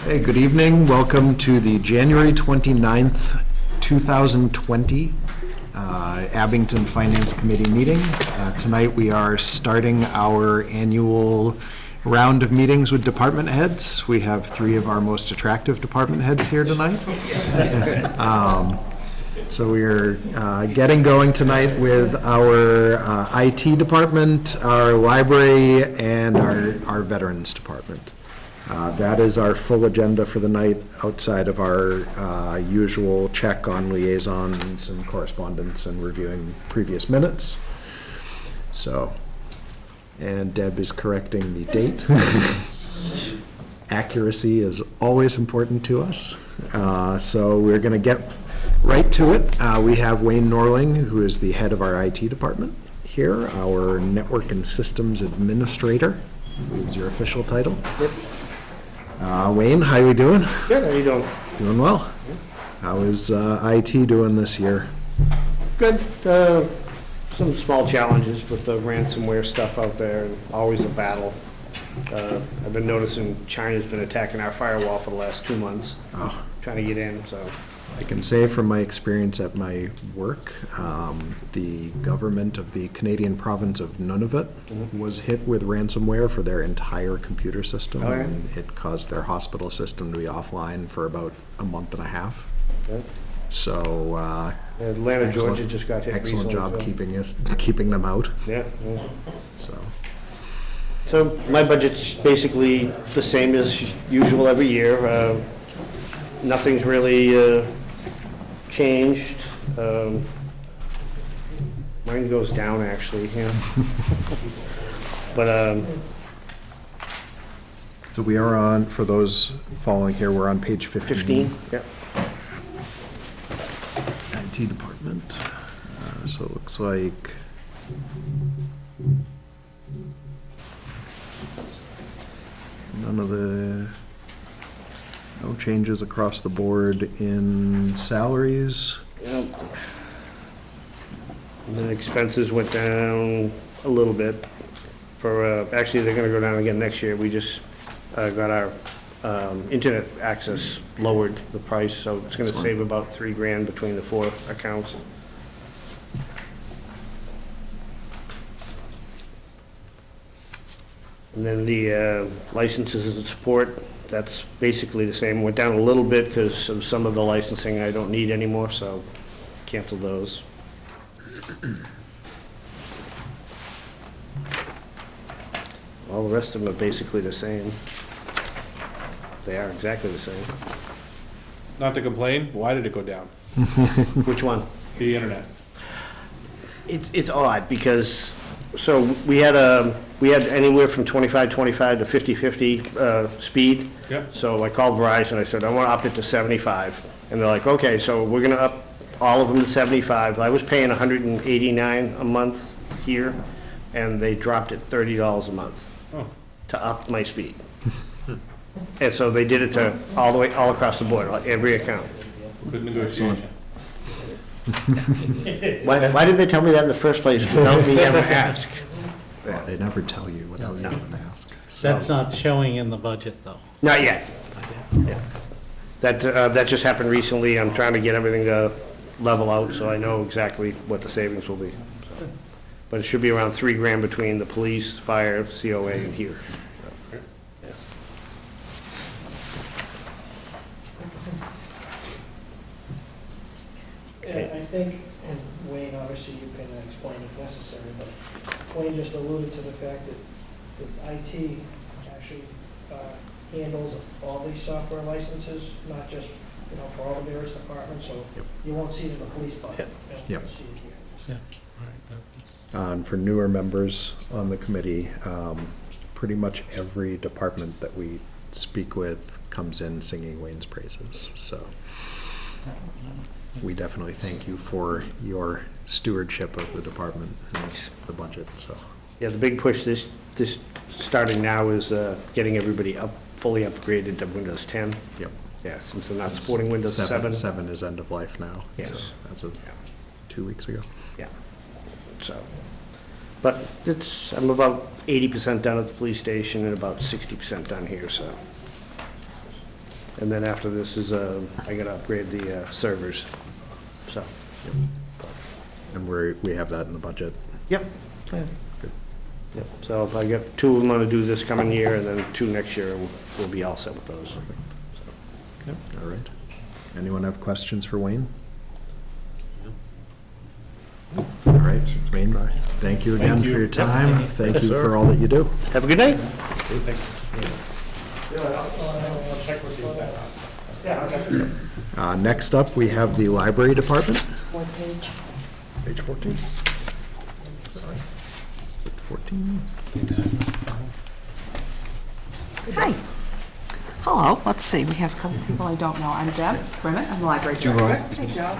Hey, good evening. Welcome to the January 29th, 2020 Abington Finance Committee meeting. Tonight we are starting our annual round of meetings with department heads. We have three of our most attractive department heads here tonight. So we are getting going tonight with our IT department, our library, and our veterans department. That is our full agenda for the night, outside of our usual check on liaisons and correspondence and reviewing previous minutes. So, and Deb is correcting the date. Accuracy is always important to us. So we're going to get right to it. We have Wayne Norling, who is the head of our IT department here, our network and systems administrator, is your official title. Yep. Wayne, how are you doing? Good, how are you doing? Doing well. How is IT doing this year? Good. Some small challenges with the ransomware stuff out there, and always a battle. I've been noticing China's been attacking our firewall for the last 2 months, trying to get in, so. I can say from my experience at my work, the government of the Canadian province of Nunavut was hit with ransomware for their entire computer system. Oh, yeah? And it caused their hospital system to be offline for about a month and a half. Okay. So, Atlanta, Georgia just got hit recently. excellent job so. keeping them out. Yeah. So My budget's basically the same as usual every year. Nothing's really changed. Mine goes down, actually, yeah. But, So we are on, for those following here, we're on page 15. 15, yeah. IT department. So it looks like no changes across the board in salaries. Yep. And then expenses went down a little bit for, actually, they're gonna go down again next year. We just got our internet access lowered the price, so it's gonna save about $3,000 between the 4 accounts. And then the licenses and support, that's basically the same. Went down a little bit because of some of the licensing I don't need anymore, so canceled those. All the rest of them are basically the same. They are exactly the same. Not to complain, why did it go down? Which one? The internet. It's odd because, so we had anywhere from 25/25 to 50/50 speed. Yep. So I called Verizon, I said, I want to up it to 75. And they're like, okay, so we're going to up all of them to 75. I was paying $189 a month here, and they dropped it $30 a month to up my speed. And so they did it to all across the board, like every account. Good negotiation. Why did they tell me that in the first place without me ever ask? Well, they never tell you without you even ask. That's not showing in the budget, though. Not yet. Yeah. That just happened recently. I'm trying to get everything to level out, so I know exactly what the savings will be. So. But it should be around $3,000 between the police, fire, COA, and here. Yeah. Yeah, I think, and Wayne, obviously you can explain if necessary, but Wayne just alluded to the fact that IT actually handles all these software licenses, not just, for all the various departments, so you won't see it in the police budget. You'll see it here. And for newer members on the committee, pretty much every department that we speak with comes in singing Wayne's praises. So we definitely thank you for your stewardship of the department and the budget. So Yeah, the big push this starting now is getting everybody fully upgraded to Windows 10. Yep. Yeah, since they're not supporting Windows 7. 7 is end of life now. Yes. So as of 2 weeks ago. Yeah. So, but I'm about 80% done at the police station and about 60% done here, so. And then after this is, I gotta upgrade the servers, so. And we have that in the budget. Yep. Yep, so if I get 2 of them to do this coming year, and then 2 next year, we'll be all set with those. All right. Anyone have questions for Wayne? All right, Wayne, thank you again for your time. Thank you for all that you do. Have a good night. Next up, we have the library department. Fourth page. Page 14. Is it 14? Hi. Hello, let's see, we have a couple people I don't know. I'm Deb Grimmett, I'm the library director. Hi, Joe.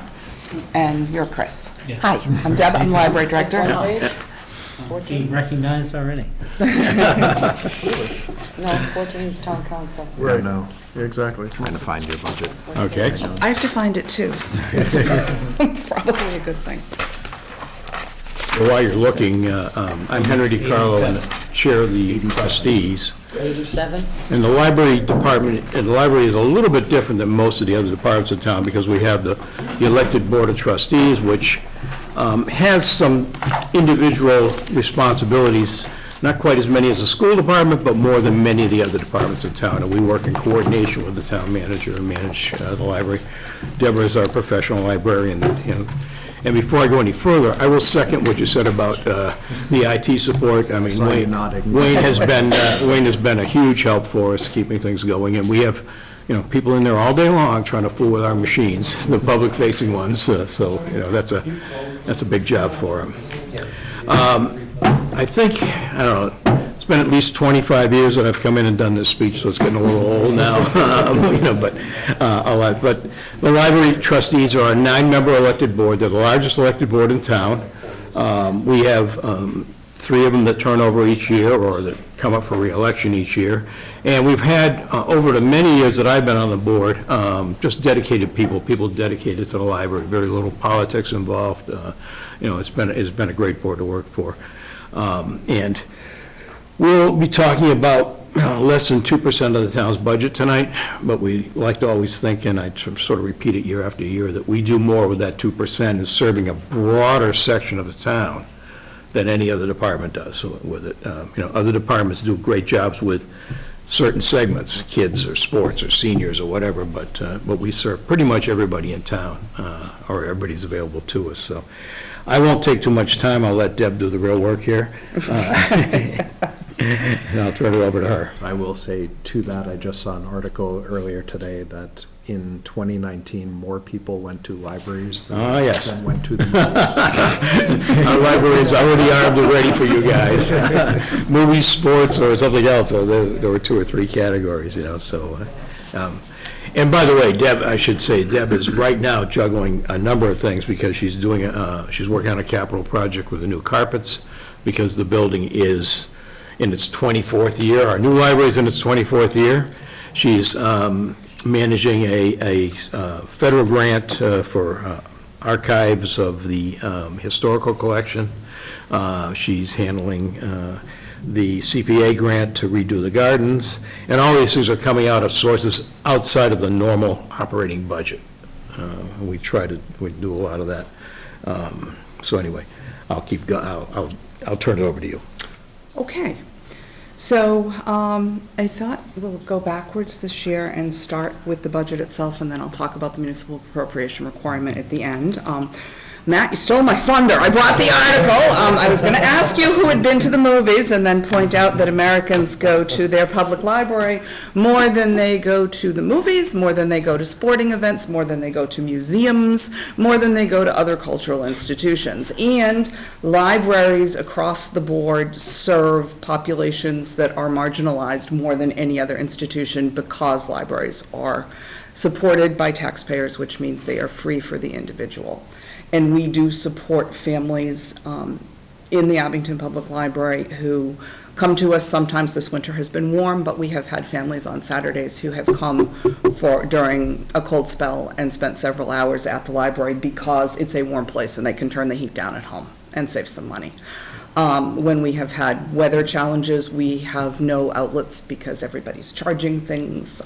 And you're Chris. Yes. Hi, I'm Deb, I'm the library director. Being recognized already. No, 14 is town council. Right now. Exactly. Trying to find your budget. Okay. I have to find it too, so it's probably a good thing. Well, while you're looking, I'm Henry DiCarlo, and the chair of the trustees. 87? And the library department, and the library is a little bit different than most of the other departments in town, because we have the elected board of trustees, which has some individual responsibilities, not quite as many as the school department, but more than many of the other departments in town. And we work in coordination with the town manager and manage the library. Deborah is our professional librarian, and before I go any further, I will second what you said about the IT support. I mean, saw you nodding. Wayne has been a huge help for us, keeping things going, and we have, people in there all day long trying to fool with our machines, the public-facing ones, so, that's a big job for him. I think, I don't know, it's been at least 25 years that I've come in and done this speech, so it's getting a little old now, but the library trustees are a 9-member elected board. They're the largest elected board in town. We have 3 of them that turn over each year, or that come up for re-election each year. And we've had, over the many years that I've been on the board, just dedicated people dedicated to the library, very little politics involved. It's been a great board to work for. And we'll be talking about less than 2% of the town's budget tonight, but we like to always think, and I sort of repeat it year after year, that we do more with that 2% in serving a broader section of the town than any other department does with it. Other departments do great jobs with certain segments, kids or sports or seniors or whatever, but we serve pretty much everybody in town, or everybody's available to us. So I won't take too much time. I'll let Deb do the real work here. And I'll turn it over to her. I will say to that, I just saw an article earlier today that in 2019, more people went to libraries than went to the movies. Our library is already armed and ready for you guys. Movies, sports, or something else. So there were 2 or 3 categories, so. And by the way, Deb, I should say, Deb is right now juggling a number of things, because she's working on a capital project with the new carpets, because the building is in its 24th year. Our new library is in its 24th year. She's managing a federal grant for archives of the historical collection. She's handling the CPA grant to redo the gardens, and all these things are coming out of sources outside of the normal operating budget. We do a lot of that. So anyway, I'll turn it over to you. Okay, so I thought we'll go backwards this year and start with the budget itself, and then I'll talk about the municipal appropriation requirement at the end. Matt, you stole my thunder. I brought the article. I was going to ask you who had been to the movies, and then point out that Americans go to their public library more than they go to the movies, more than they go to sporting events, more than they go to museums, more than they go to other cultural institutions. And libraries across the board serve populations that are marginalized more than any other institution, because libraries are supported by taxpayers, which means they are free for the individual. And we do support families in the Abington Public Library who come to us. Sometimes this winter has been warm, but we have had families on Saturdays who have come during a cold spell and spent several hours at the library, because it's a warm place and they can turn the heat down at home and save some money. When we have had weather challenges, we have no outlets because everybody's charging things.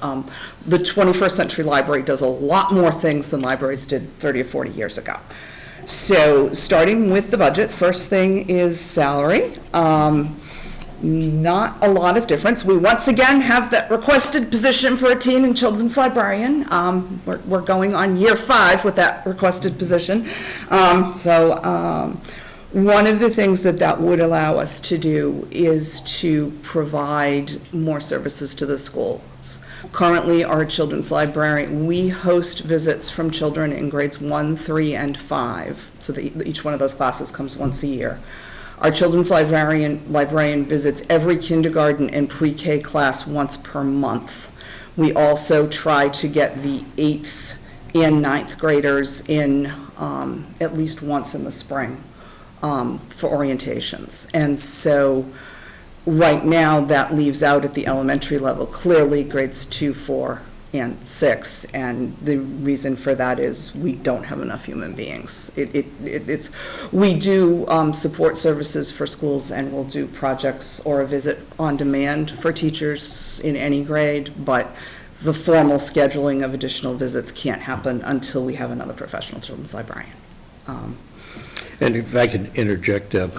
The 21st Century Library does a lot more things than libraries did 30 or 40 years ago. So starting with the budget, first thing is salary. Not a lot of difference. We once again have that requested position for a teen and children's librarian. We're going on year 5 with that requested position. One of the things that would allow us to do is to provide more services to the schools. Currently, our children's librarian, we host visits from children in grades 1, 3, and 5, so that each one of those classes comes once a year. Our children's librarian visits every kindergarten and pre-K class once per month. We also try to get the 8th and 9th graders in at least once in the spring for orientations. And so right now that leaves out at the elementary level clearly grades 2, 4, and 6, and the reason for that is we don't have enough human beings. We do support services for schools, and we'll do projects or a visit on demand for teachers in any grade, but the formal scheduling of additional visits can't happen until we have another professional children's librarian. And if I can interject, Deb,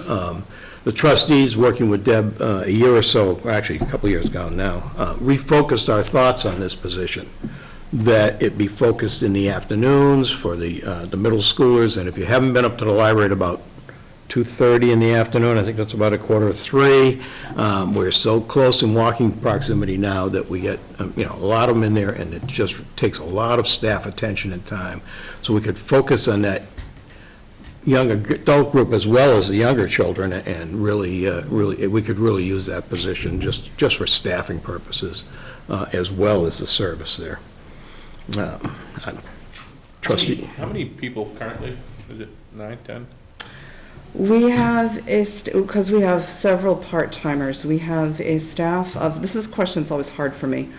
the trustees, working with Deb a year or so, actually a couple of years ago now, refocused our thoughts on this position, that it be focused in the afternoons for the middle schoolers, and if you haven't been up to the library at about 2:30 in the afternoon, I think that's about 2:45, we're so close in walking proximity now that we get, a lot of them in there, and it just takes a lot of staff attention and time. So we could focus on that young adult group as well as the younger children, and really, we could really use that position just for staffing purposes, as well as the service there. Trustee. How many people currently? Is it 9, 10? We have because we have several part-timers, we have a staff of, this is a question that's always hard for me.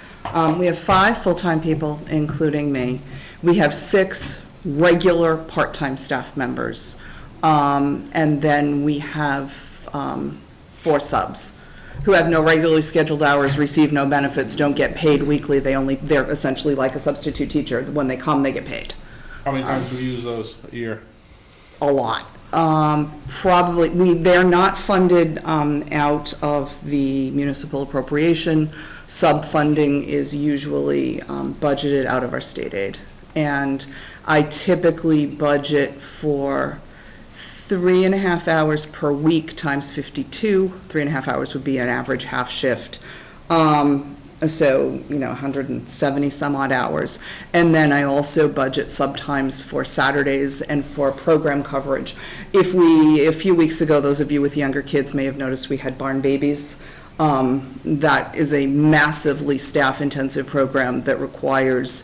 We have 5 full-time people, including me. We have 6 regular part-time staff members. And then we have 4 subs who have no regularly scheduled hours, receive no benefits, don't get paid weekly. They're essentially like a substitute teacher. When they come, they get paid. How many times do we use those a year? A lot. They're not funded out of the municipal appropriation. Sub-funding is usually budgeted out of our state aid. And I typically budget for 3.5 hours per week times 52. 3.5 hours would be an average half shift. So, 170 some odd hours. And then I also budget sometimes for Saturdays and for program coverage. A few weeks ago, those of you with younger kids may have noticed we had barn babies. That is a massively staff-intensive program that requires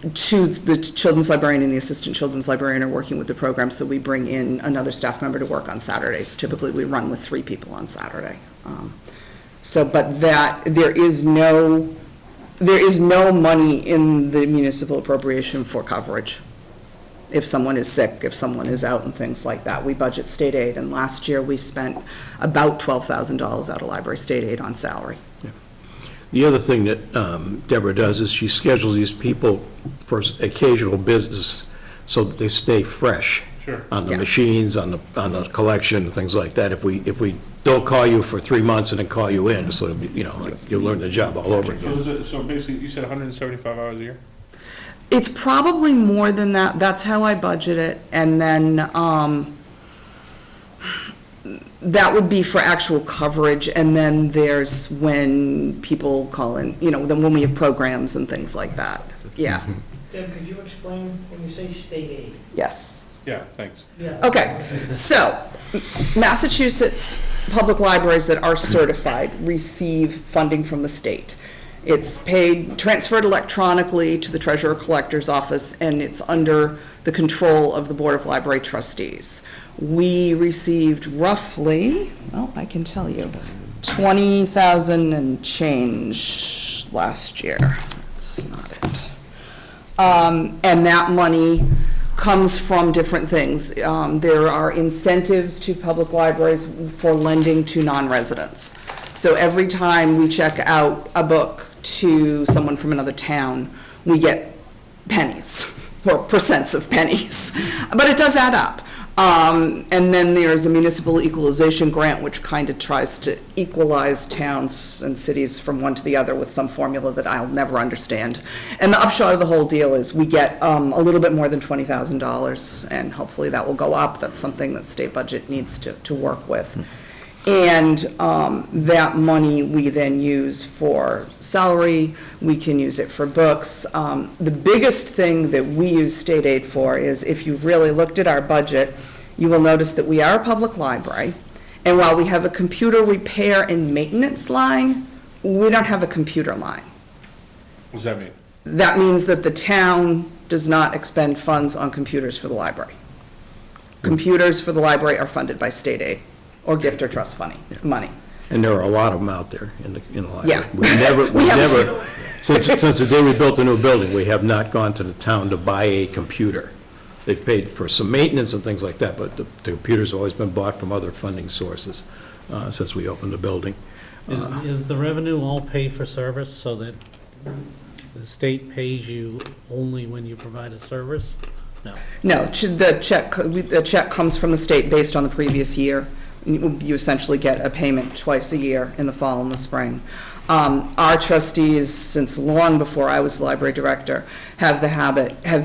the children's librarian and the assistant children's librarian are working with the program, so we bring in another staff member to work on Saturdays. Typically, we run with 3 people on Saturday. But there is no money in the municipal appropriation for coverage. If someone is sick, if someone is out and things like that, we budget state aid, and last year we spent about $12,000 out of library state aid on salary. The other thing that Deborah does is she schedules these people for occasional business so that they stay fresh. Sure. On the machines, on the collection, things like that. If we don't call you for 3 months and then call you in, so, you learn the job all over again. So basically, you said 175 hours a year? It's probably more than that. That's how I budget it. And then that would be for actual coverage. And then there's when people call in, then when we have programs and things like that. Yeah. Deb, could you explain when you say state aid? Yes. Yeah, thanks. Yeah. Okay. So Massachusetts public libraries that are certified receive funding from the state. It's transferred electronically to the treasurer collector's office, and it's under the control of the Board of Library Trustees. We received roughly, I can tell you, 20,000 and change last year. That's not it. And that money comes from different things. There are incentives to public libraries for lending to non-residents. So every time we check out a book to someone from another town, we get pennies, or percents of pennies. But it does add up. And then there's a municipal equalization grant, which kind of tries to equalize towns and cities from one to the other with some formula that I'll never understand. And the upshot of the whole deal is we get a little bit more than $20,000, and hopefully that will go up. That's something that state budget needs to work with. And that money we then use for salary, we can use it for books. The biggest thing that we use state aid for is, if you've really looked at our budget, you will notice that we are a public library, and while we have a computer repair and maintenance line, we don't have a computer line. What does that mean? That means that the town does not expend funds on computers for the library. Computers for the library are funded by state aid, or gift or trust money. And there are a lot of them out there in the library. Yeah. We never, since the day we built the new building, we have not gone to the town to buy a computer. They've paid for some maintenance and things like that, but the computer's always been bought from other funding sources since we opened the building. Is the revenue all pay for service, so that the state pays you only when you provide a service? No. No, the check comes from the state based on the previous year. You essentially get a payment twice a year, in the fall and the spring. Our trustees, since long before I was library director, have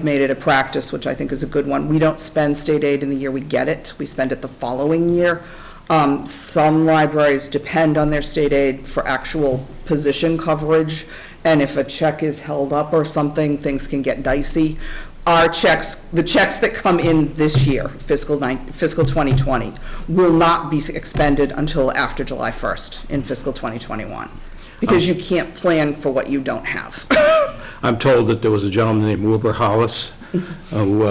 made it a practice, which I think is a good one. We don't spend state aid in the year we get it. We spend it the following year. Some libraries depend on their state aid for actual position coverage, and if a check is held up or something, things can get dicey. Our checks, the checks that come in this year, fiscal 2020, will not be expended until after July 1st in fiscal 2021, because you can't plan for what you don't have. I'm told that there was a gentleman named Wilbur Hollis who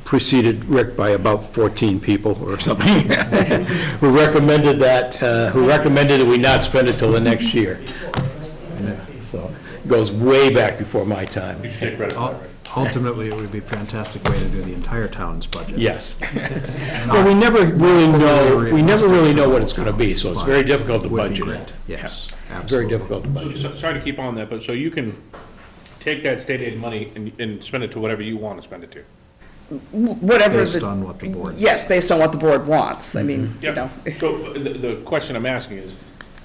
preceded Rick by about 14 people or something, who recommended that we not spend it till the next year. So it goes way back before my time. You should take credit for that, right? Ultimately, it would be a fantastic way to do the entire town's budget. Yes. Well, we never really know what it's going to be, so it's very difficult to Would be budget great. it. Yes, Very absolutely. difficult to budget. So, sorry to keep on that, but so you can take that state aid money and spend it to whatever you want to spend it to? Whatever. Based on what the board. Yes, based on what the board wants. I mean, you know. So the question I'm asking is,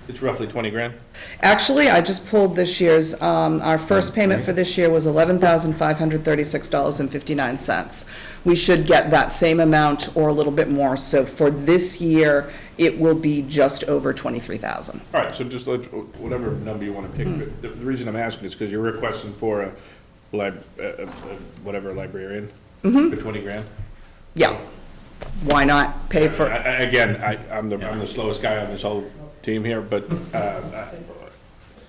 it's roughly 20 grand? Actually, I just pulled this year's, our first payment for this year was $11,536.59. We should get that same amount or a little bit more, so for this year, it will be just over 23,000. All right, so just whatever number you want to pick. The reason I'm asking is because you're requesting for a librarian for 20 grand? Yeah. Why not pay for, Again, I'm the slowest guy on this whole team here, but,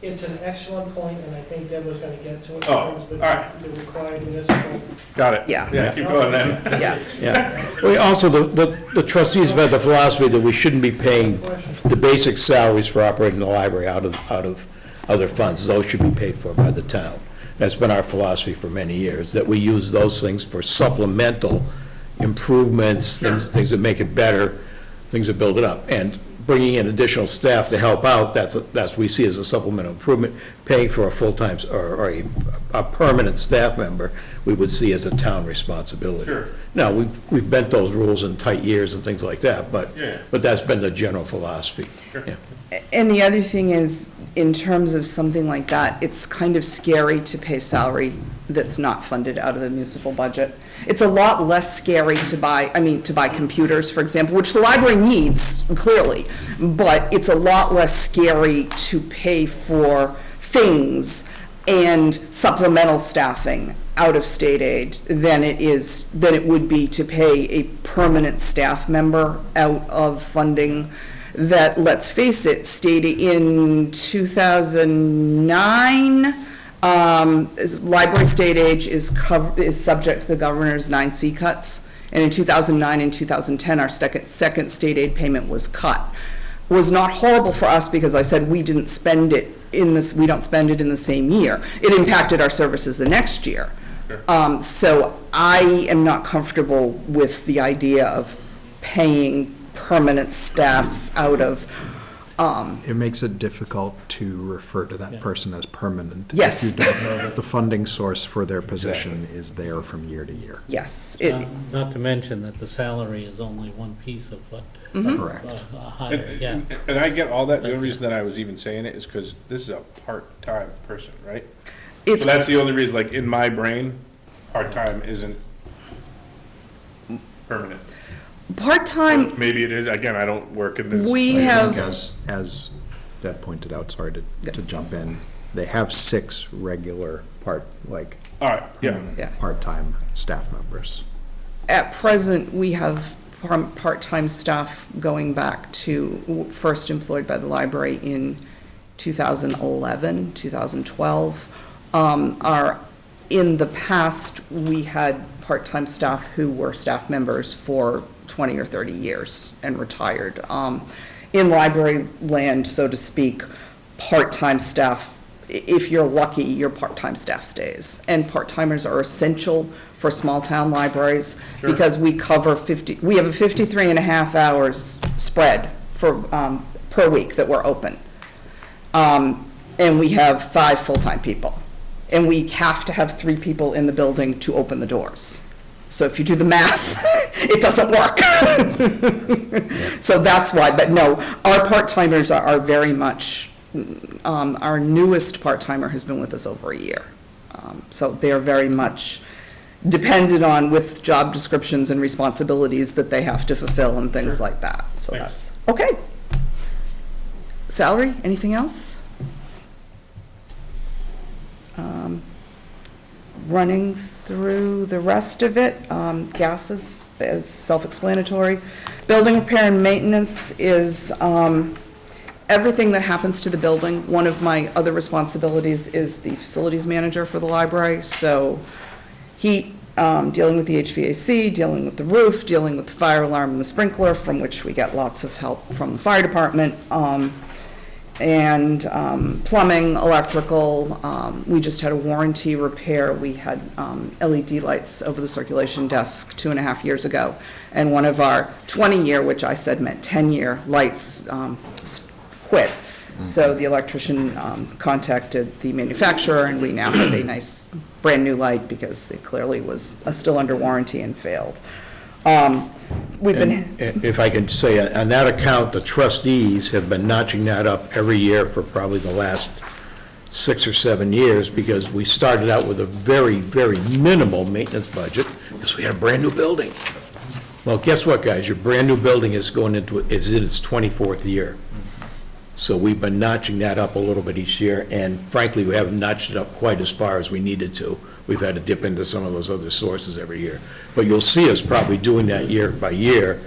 It's an excellent point, and I think Deb was gonna get to it. Oh, all right. The required municipal. got it. Yeah. Yeah, keep going then. yeah. Yeah. We also, the trustees have had the philosophy that we shouldn't be paying the basic salaries for operating the library out of other funds. Those should be paid for by the town. That's been our philosophy for many years, that we use those things for supplemental improvements, things that make it better, things that build it up. And bringing in additional staff to help out, that's we see as a supplemental improvement. Paying for a full-time or a permanent staff member, we would see as a town responsibility. Sure. Now, we've bent those rules in tight years and things like that, but that's been the general philosophy. Sure. Yeah. And the other thing is, in terms of something like that, it's kind of scary to pay salary that's not funded out of the municipal budget. It's a lot less scary to buy computers, for example, which the library needs, clearly, but it's a lot less scary to pay for things and supplemental staffing out of state aid than it would be to pay a permanent staff member out of funding that, let's face it, stated in 2009, library state aid is subject to the governor's 9C cuts, and in 2009 and 2010, our second state aid payment was cut. It was not horrible for us because I said we don't spend it in the same year. It impacted our services the next year, So I am not comfortable with the idea of paying permanent staff out of, It makes it difficult to refer to that person as permanent. Yes. If you don't know that the funding source for their position is there from year to year. yes. Not to mention that the salary is only one piece of what Correct. a hire gets. And I get all that, the only reason that I was even saying it is because this is a part-time person, right? It's, So that's the only reason, like, in my brain, part-time isn't permanent. part-time, Maybe it is, again, I don't work in this. we I have. think as Deb pointed out, sorry to jump in, they have 6 regular All right, yeah. Yeah. part-time staff members. At present, we have part-time staff going back to, first employed by the library in 2011, 2012. In the past, we had part-time staff who were staff members for 20 or 30 years and retired. In library land, so to speak, part-time staff, if you're lucky, your part-time staff stays. And part-timers are essential for small-town libraries because we cover we have a 53 and a half hours spread for, per week that we're open. And we have 5 full-time people. And we have to have 3 people in the building to open the doors. So if you do the math, it doesn't work. So that's why, but no, our part-timers are very much, our newest part-timer has been with us over a year. So they're very much dependent on with job descriptions and responsibilities that they have to fulfill and things like that. So Thanks. that's, okay. Salary, anything else? Running through the rest of it, gas is self-explanatory. Building repair and maintenance is everything that happens to the building. One of my other responsibilities is the facilities manager for the library, so he, dealing with the HVAC, dealing with the roof, dealing with the fire alarm and the sprinkler, from which we get lots of help from the fire department, and plumbing, electrical. We just had a warranty repair. We had LED lights over the circulation desk 2.5 years ago, and one of our 20-year, which I said meant 10-year lights, quit. So the electrician contacted the manufacturer, and we now have a nice brand-new light because it clearly was still under warranty and failed. We've been. And if I can say, on that account, the trustees have been notching that up every year for probably the last 6 or 7 years, because we started out with a very, very minimal maintenance budget, because we had a brand-new building. Well, guess what, guys? Your brand-new building is in its 24th year. So we've been notching that up a little bit each year, and frankly, we haven't notched it up quite as far as we needed to. We've had to dip into some of those other sources every year. But you'll see us probably doing that year by year,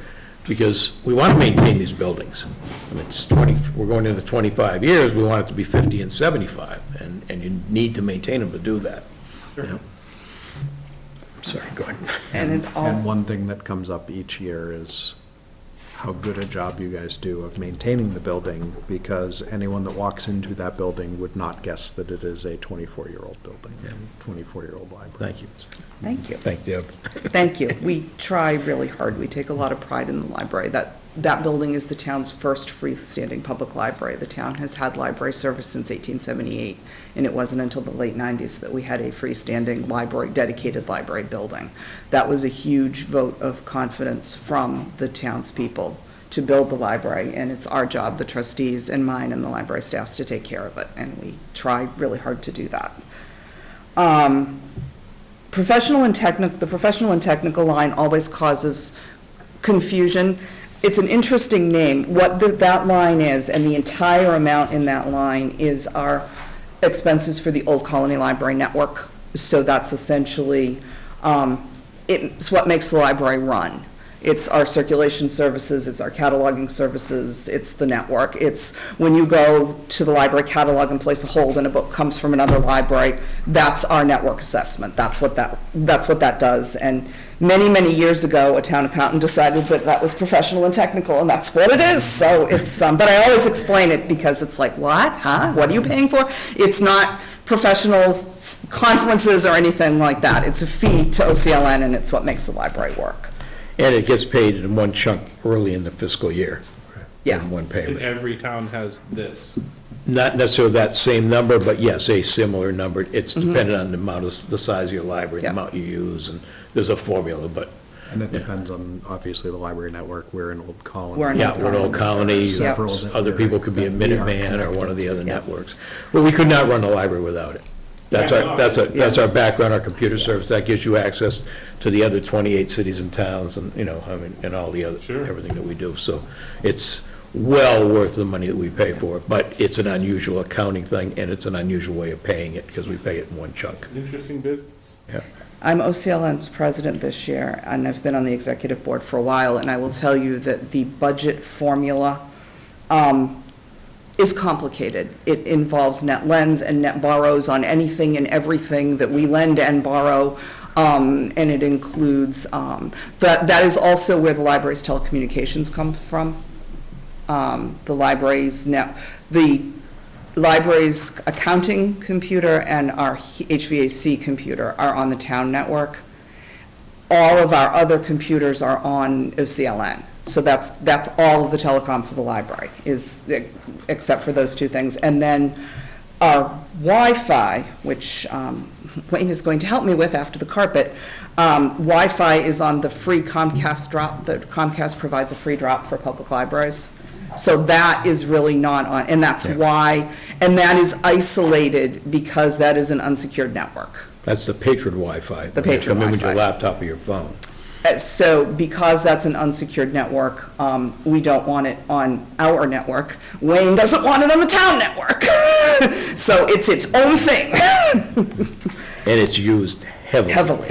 because we want to maintain these buildings. I mean, it's 20, we're going into 25 years, we want it to be 50 and 75, and you need to maintain them to do that. You know? Sorry, go ahead. And one thing that comes up each year is how good a job you guys do of maintaining the building, because anyone that walks into that building would not guess that it is a 24-year-old building and 24-year-old library. Thank you. Thank you. Thank Deb. Thank you. We try really hard. We take a lot of pride in the library. That building is the town's first freestanding public library. The town has had library service since 1878, and it wasn't until the late 90s that we had a freestanding library, dedicated library building. That was a huge vote of confidence from the townspeople to build the library, and it's our job, the trustees and mine and the library staffs, to take care of it, and we try really hard to do that. The professional and technical line always causes confusion. It's an interesting name. What that line is, and the entire amount in that line, is our expenses for the Old Colony Library Network. So that's essentially, it's what makes the library run. It's our circulation services, it's our cataloging services, it's the network. It's when you go to the library catalog and place a hold and a book comes from another library, that's our network assessment. That's what that does. And many, many years ago, a town accountant decided that was professional and technical, and that's what it is. So it's, but I always explain it because it's like, what, huh? What are you paying for? It's not professional conferences or anything like that. It's a fee to OCLN, and it's what makes the library work. And it gets paid in one chunk early in the fiscal year. Yeah. In one And payment. every town has this. Not necessarily that same number, but yes, a similar number. It's dependent on the amount of, the size of your library, the Yeah. amount you use, and there's a formula, but, And it depends on, obviously, the library network. We're an old colony. We're an yeah, we're an old colony. Several Yeah. that Other we're- people could be a that we aren't Minuteman or one of the other Yeah. networks. But we could not run the library without it. That's our background, our computer service. That gives you access to the other 28 cities and towns and, you know, I mean, and all the other, Sure. everything that we do. So it's well worth the money that we pay for it, but it's an unusual accounting thing, and it's an unusual way of paying it, because we pay it in one chunk. Interesting business. Yeah. I'm OCLN's president this year, and I've been on the executive board for a while, and I will tell you that the budget formula is complicated. It involves net lends and net borrows on anything and everything that we lend and borrow, and it includes, that is also where the library's telecommunications come from. The library's accounting computer and our HVAC computer are on the town network. All of our other computers are on OCLN. So that's all of the telecom for the library, is, except for those two things. And then our Wi-Fi, which Wayne is going to help me with after the carpet, Wi-Fi is on the free Comcast drop. The Comcast provides a free drop for public libraries. So that is really not on, and that's why, and that is isolated because that is an unsecured network. That's the patron Wi-Fi. The patron Come in with your Wi-Fi. laptop or your phone. So because that's an unsecured network, we don't want it on our network. Wayne doesn't want it on the town network. So it's its own thing. And it's used heavily.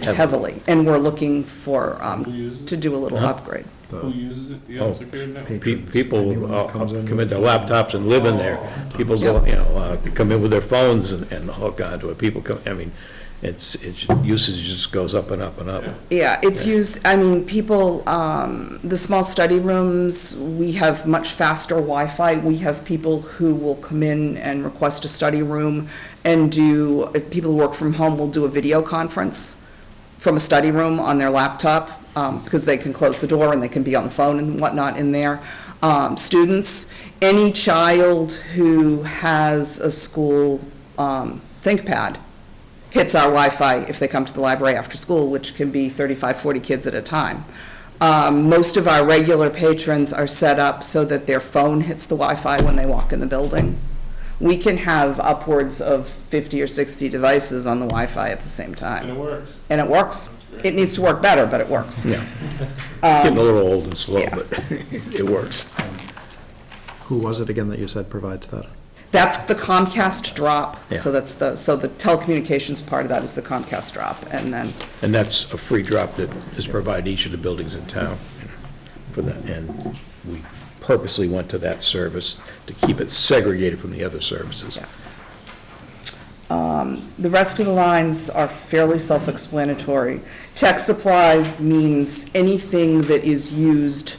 Heavily. And we're looking for, Who uses it? to do a little upgrade. Who uses it? The Oh, unsecured network? People Anyone that comes in come in their laptops and live in there. People go, you know, come in with their phones and hook onto it. People come, I mean, it's usage just goes up and up and up. Yeah, it's used, I mean, people, the small study rooms, we have much faster Wi-Fi. We have people who will come in and request a study room and do, if people who work from home will do a video conference from a study room on their laptop, because they can close the door and they can be on the phone and whatnot in there. Students, any child who has a school ThinkPad hits our Wi-Fi if they come to the library after school, which can be 35, 40 kids at a time. Most of our regular patrons are set up so that their phone hits the Wi-Fi when they walk in the building. We can have upwards of 50 or 60 devices on the Wi-Fi at the same time. And it works. And it works. It needs to work better, but it works. Yeah. It's getting a little old and slow, yeah. but it works. Who was it again that you said provides that? That's the Comcast drop. Yeah. So that's so the telecommunications part of that is the Comcast drop. And then, And that's a free drop that is provided each of the buildings in town for that. And we purposely went to that service to keep it segregated from the other services. Yeah. The rest of the lines are fairly self-explanatory. Tech supplies means anything that is used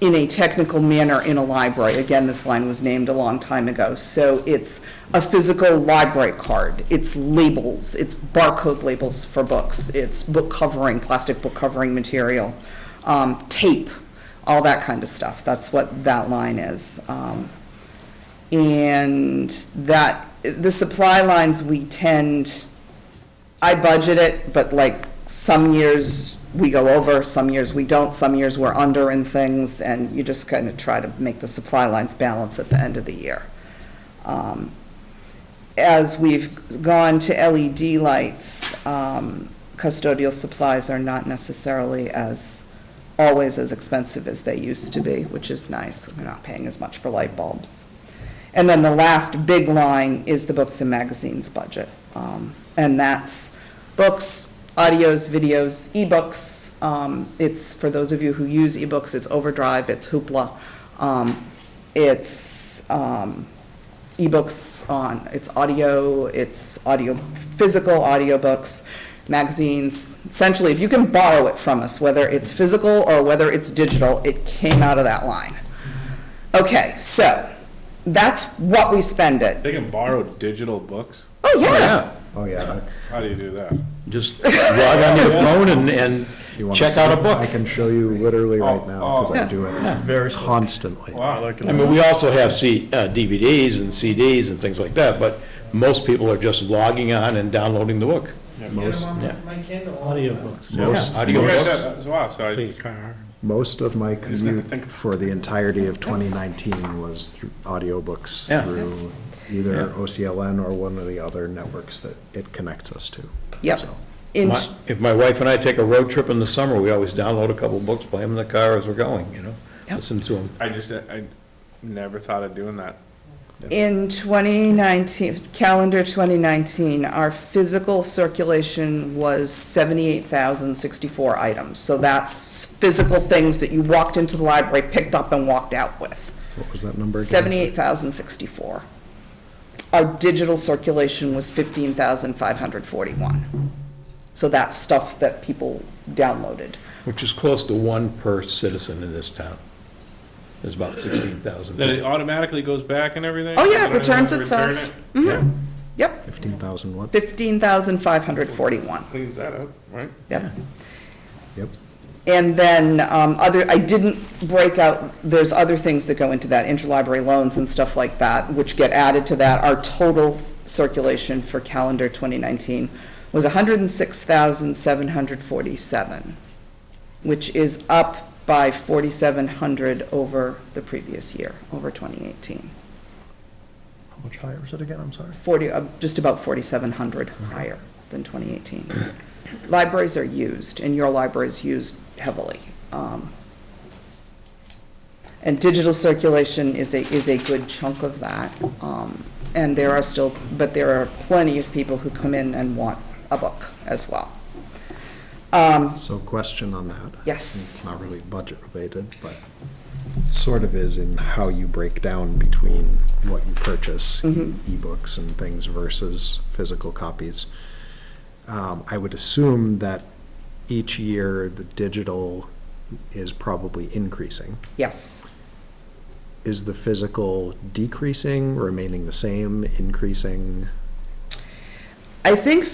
in a technical manner in a library. Again, this line was named a long time ago. So it's a physical library card, it's labels, it's barcode labels for books, it's book covering, plastic book covering material, tape, all that kind of stuff. That's what that line is. And that, the supply lines, I budget it, but like some years we go over, some years we don't, some years we're under in things, and you just kind of try to make the supply lines balance at the end of the year. As we've gone to LED lights, custodial supplies are not necessarily always as expensive as they used to be, which is nice. We're not paying as much for light bulbs. And then the last big line is the books and magazines budget. And that's books, audios, videos, ebooks. It's, for those of you who use ebooks, it's Overdrive, it's Hoopla. It's ebooks it's audio, physical audiobooks, magazines. Essentially, if you can borrow it from us, whether it's physical or whether it's digital, it came out of that line. Okay, so that's what we spend it. They can borrow digital books? Oh, yeah. Oh, yeah. How do you do that? Just log on your phone and You wanna check out a see? book. I can show you literally right now, because I oh. do it Very slick. constantly. Wow. I mean, we also have DVDs and CDs and things like that, but most people are just logging on and downloading the book. Most, My Kindle. all the time. Audiobooks. most, Audio You guys books. said- Wow, so For I, your car. most of my just never commute think of- for the entirety of 2019 was through audiobooks Yeah. through either OCLN or one of the other networks that it connects us to. Yep. So, In, If my wife and I take a road trip in the summer, we always download a couple books, play them in the car as we're going, you know? Yep. Listen to them. I never thought of doing that. in 2019, calendar 2019, our physical circulation was 78,064 items. So that's physical things that you walked into the library, picked up, and walked out with. what was that number again? 78,064. Our digital circulation was 15,541. So that's stuff that people downloaded. Which is close to one per citizen in this town. There's about 16,000. Then it automatically goes back and everything? Oh, yeah, it You don't have returns to return itself. it? Mhm. Yep, 15,000 what? 15,541. Cleans that up, right? Yep. Yep. And then I didn't break out, there's other things that go into that, interlibrary loans and stuff like that, which get added to that. Our total circulation for calendar 2019 was 106,747, which is up by 4,700 over the previous year, over 2018. How much higher is it again? I'm sorry. Just about 4,700 higher than 2018. Libraries are used, and your library is used heavily. And digital circulation is a good chunk of that. And there are plenty of people who come in and want a book as well. So question on that. Yes. It's not really budget related, but sort of is in how you break down between what you purchase, ebooks and things versus physical copies. I would assume that each year the digital is probably increasing. Yes. Is the physical decreasing, remaining the same, increasing? I think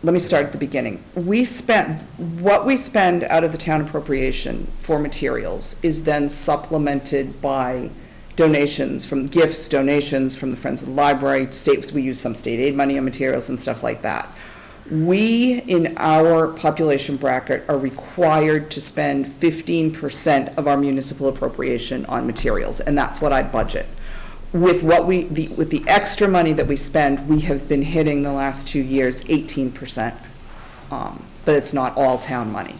let me start at the beginning. What we spend out of the town appropriation for materials is then supplemented by donations from gifts, donations from the Friends of the Library, we use some state aid money on materials and stuff like that. We, in our population bracket, are required to spend 15% of our municipal appropriation on materials, and that's what I budget. With with the extra money that we spend, we have been hitting the last 2 years 18%, but it's not all town money.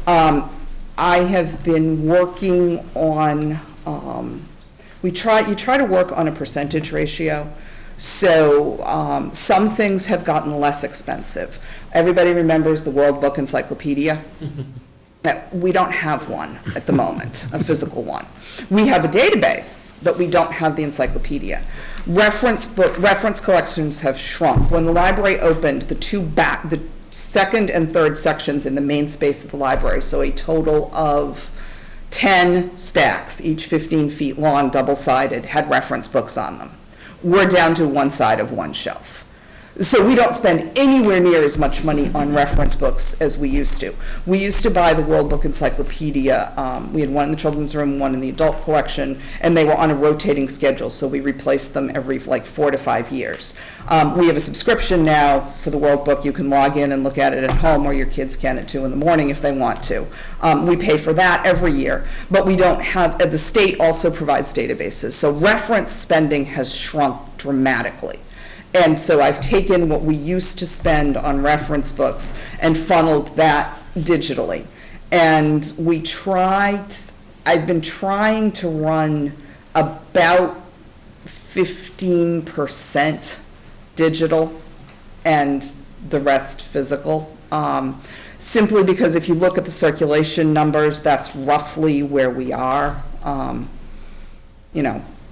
I have been working on, you try to work on a percentage ratio. So some things have gotten less expensive. Everybody remembers the World Book Encyclopedia? We don't have one at the moment, a physical one. We have a database, but we don't have the encyclopedia. Reference collections have shrunk. When the library opened, the second and third sections in the main space of the library, so a total of 10 stacks, each 15 feet long, double-sided, had reference books on them. We're down to one side of one shelf. So we don't spend anywhere near as much money on reference books as we used to. We used to buy the World Book Encyclopedia. We had one in the children's room, one in the adult collection, and they were on a rotating schedule, so we replaced them every 4 to 5 years. We have a subscription now for the World Book. You can log in and look at it at home, or your kids can at 2 in the morning if they want to. We pay for that every year, but we don't have, the state also provides databases, so reference spending has shrunk dramatically. And so I've taken what we used to spend on reference books and funneled that digitally. And I've been trying to run about 15% digital and the rest physical. Simply because if you look at the circulation numbers, that's roughly where we are.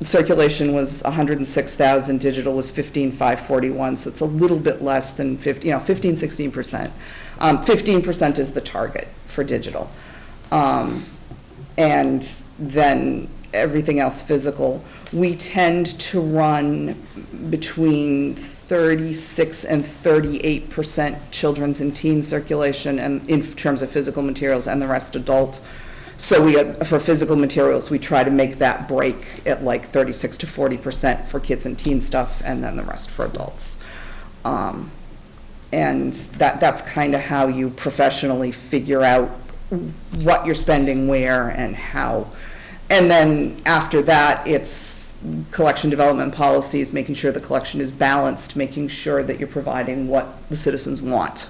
Circulation was 106,000, digital was 15,541, so it's a little bit less than 15, 16%. 15% is the target for digital. And then everything else physical, we tend to run between 36 and 38% children's and teen circulation, and in terms of physical materials, and the rest adult. So for physical materials, we try to make that break at like 36 to 40% for kids and teen stuff, and then the rest for adults. And that's kind of how you professionally figure out what you're spending where and how. And then after that, it's collection development policies, making sure the collection is balanced, making sure that you're providing what the citizens want.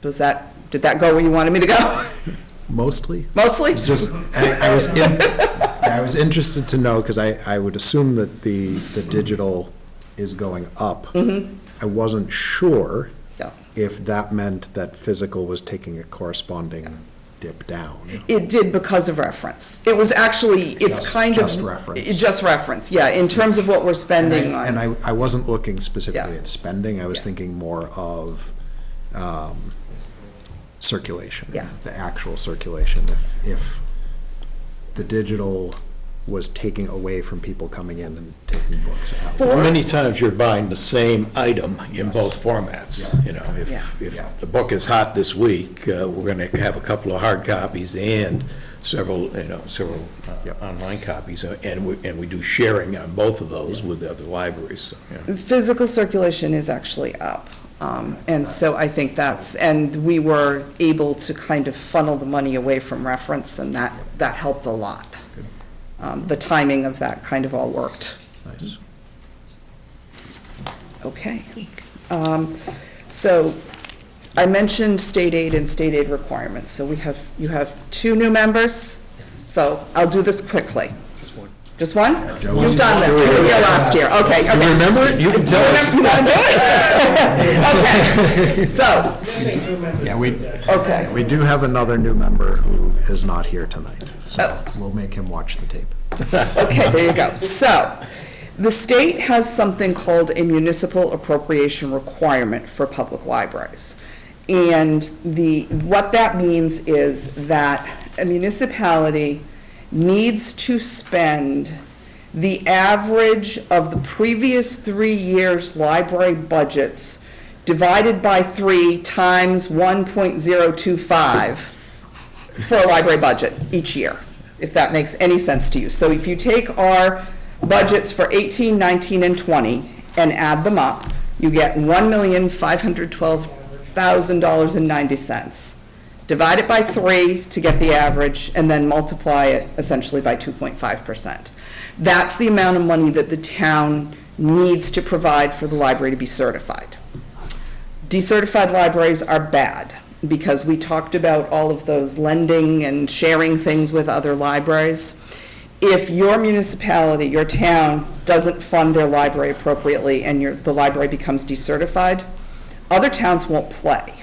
Did that go where you wanted me to go? Mostly? Mostly? It's just, I was interested to know, because I would assume that the digital is going up. I wasn't sure Yeah. if that meant that physical was taking a corresponding dip down. It did because of reference. It was actually, it's Just- kind of. just reference. Just reference, yeah, in terms of what we're spending on. And I wasn't looking specifically Yeah. at spending, I was Yeah. thinking more of circulation. Yeah. The actual circulation. If the digital was taking away from people coming in and taking books out. Many times you're buying the same item in both formats, you know. Yeah. If the book is hot this week, we're going to have a couple of hard copies and several online copies, and we do sharing on both of those with the other libraries, so, yeah. Physical circulation is actually up. And so I think and we were able to kind of funnel the money away from reference, and that helped a lot. The timing of that kind of all worked. Nice. Okay. So I mentioned state aid and state aid requirements. So you have 2 new members. So I'll do this quickly. Just one? You've done this. You were here last year. Okay. You remember it? You can tell us. You want to do it? Okay. So, Yeah, we do have another new member who is not here tonight, so Oh. we'll make him watch the tape. okay, there you go. So, the state has something called a municipal appropriation requirement for public libraries. And what that means is that a municipality needs to spend the average of the previous 3 years' library budgets divided by 3 times 1.025 for a library budget each year, if that makes any sense to you. So if you take our budgets for 18, 19, and 20 and add them up, you get $1,512,000.90. Divide it by 3 to get the average, and then multiply it essentially by 2.5%. That's the amount of money that the town needs to provide for the library to be certified. Decertified libraries are bad, because we talked about all of those lending and sharing things with other libraries. If your municipality, your town, doesn't fund their library appropriately and the library becomes decertified, other towns won't play,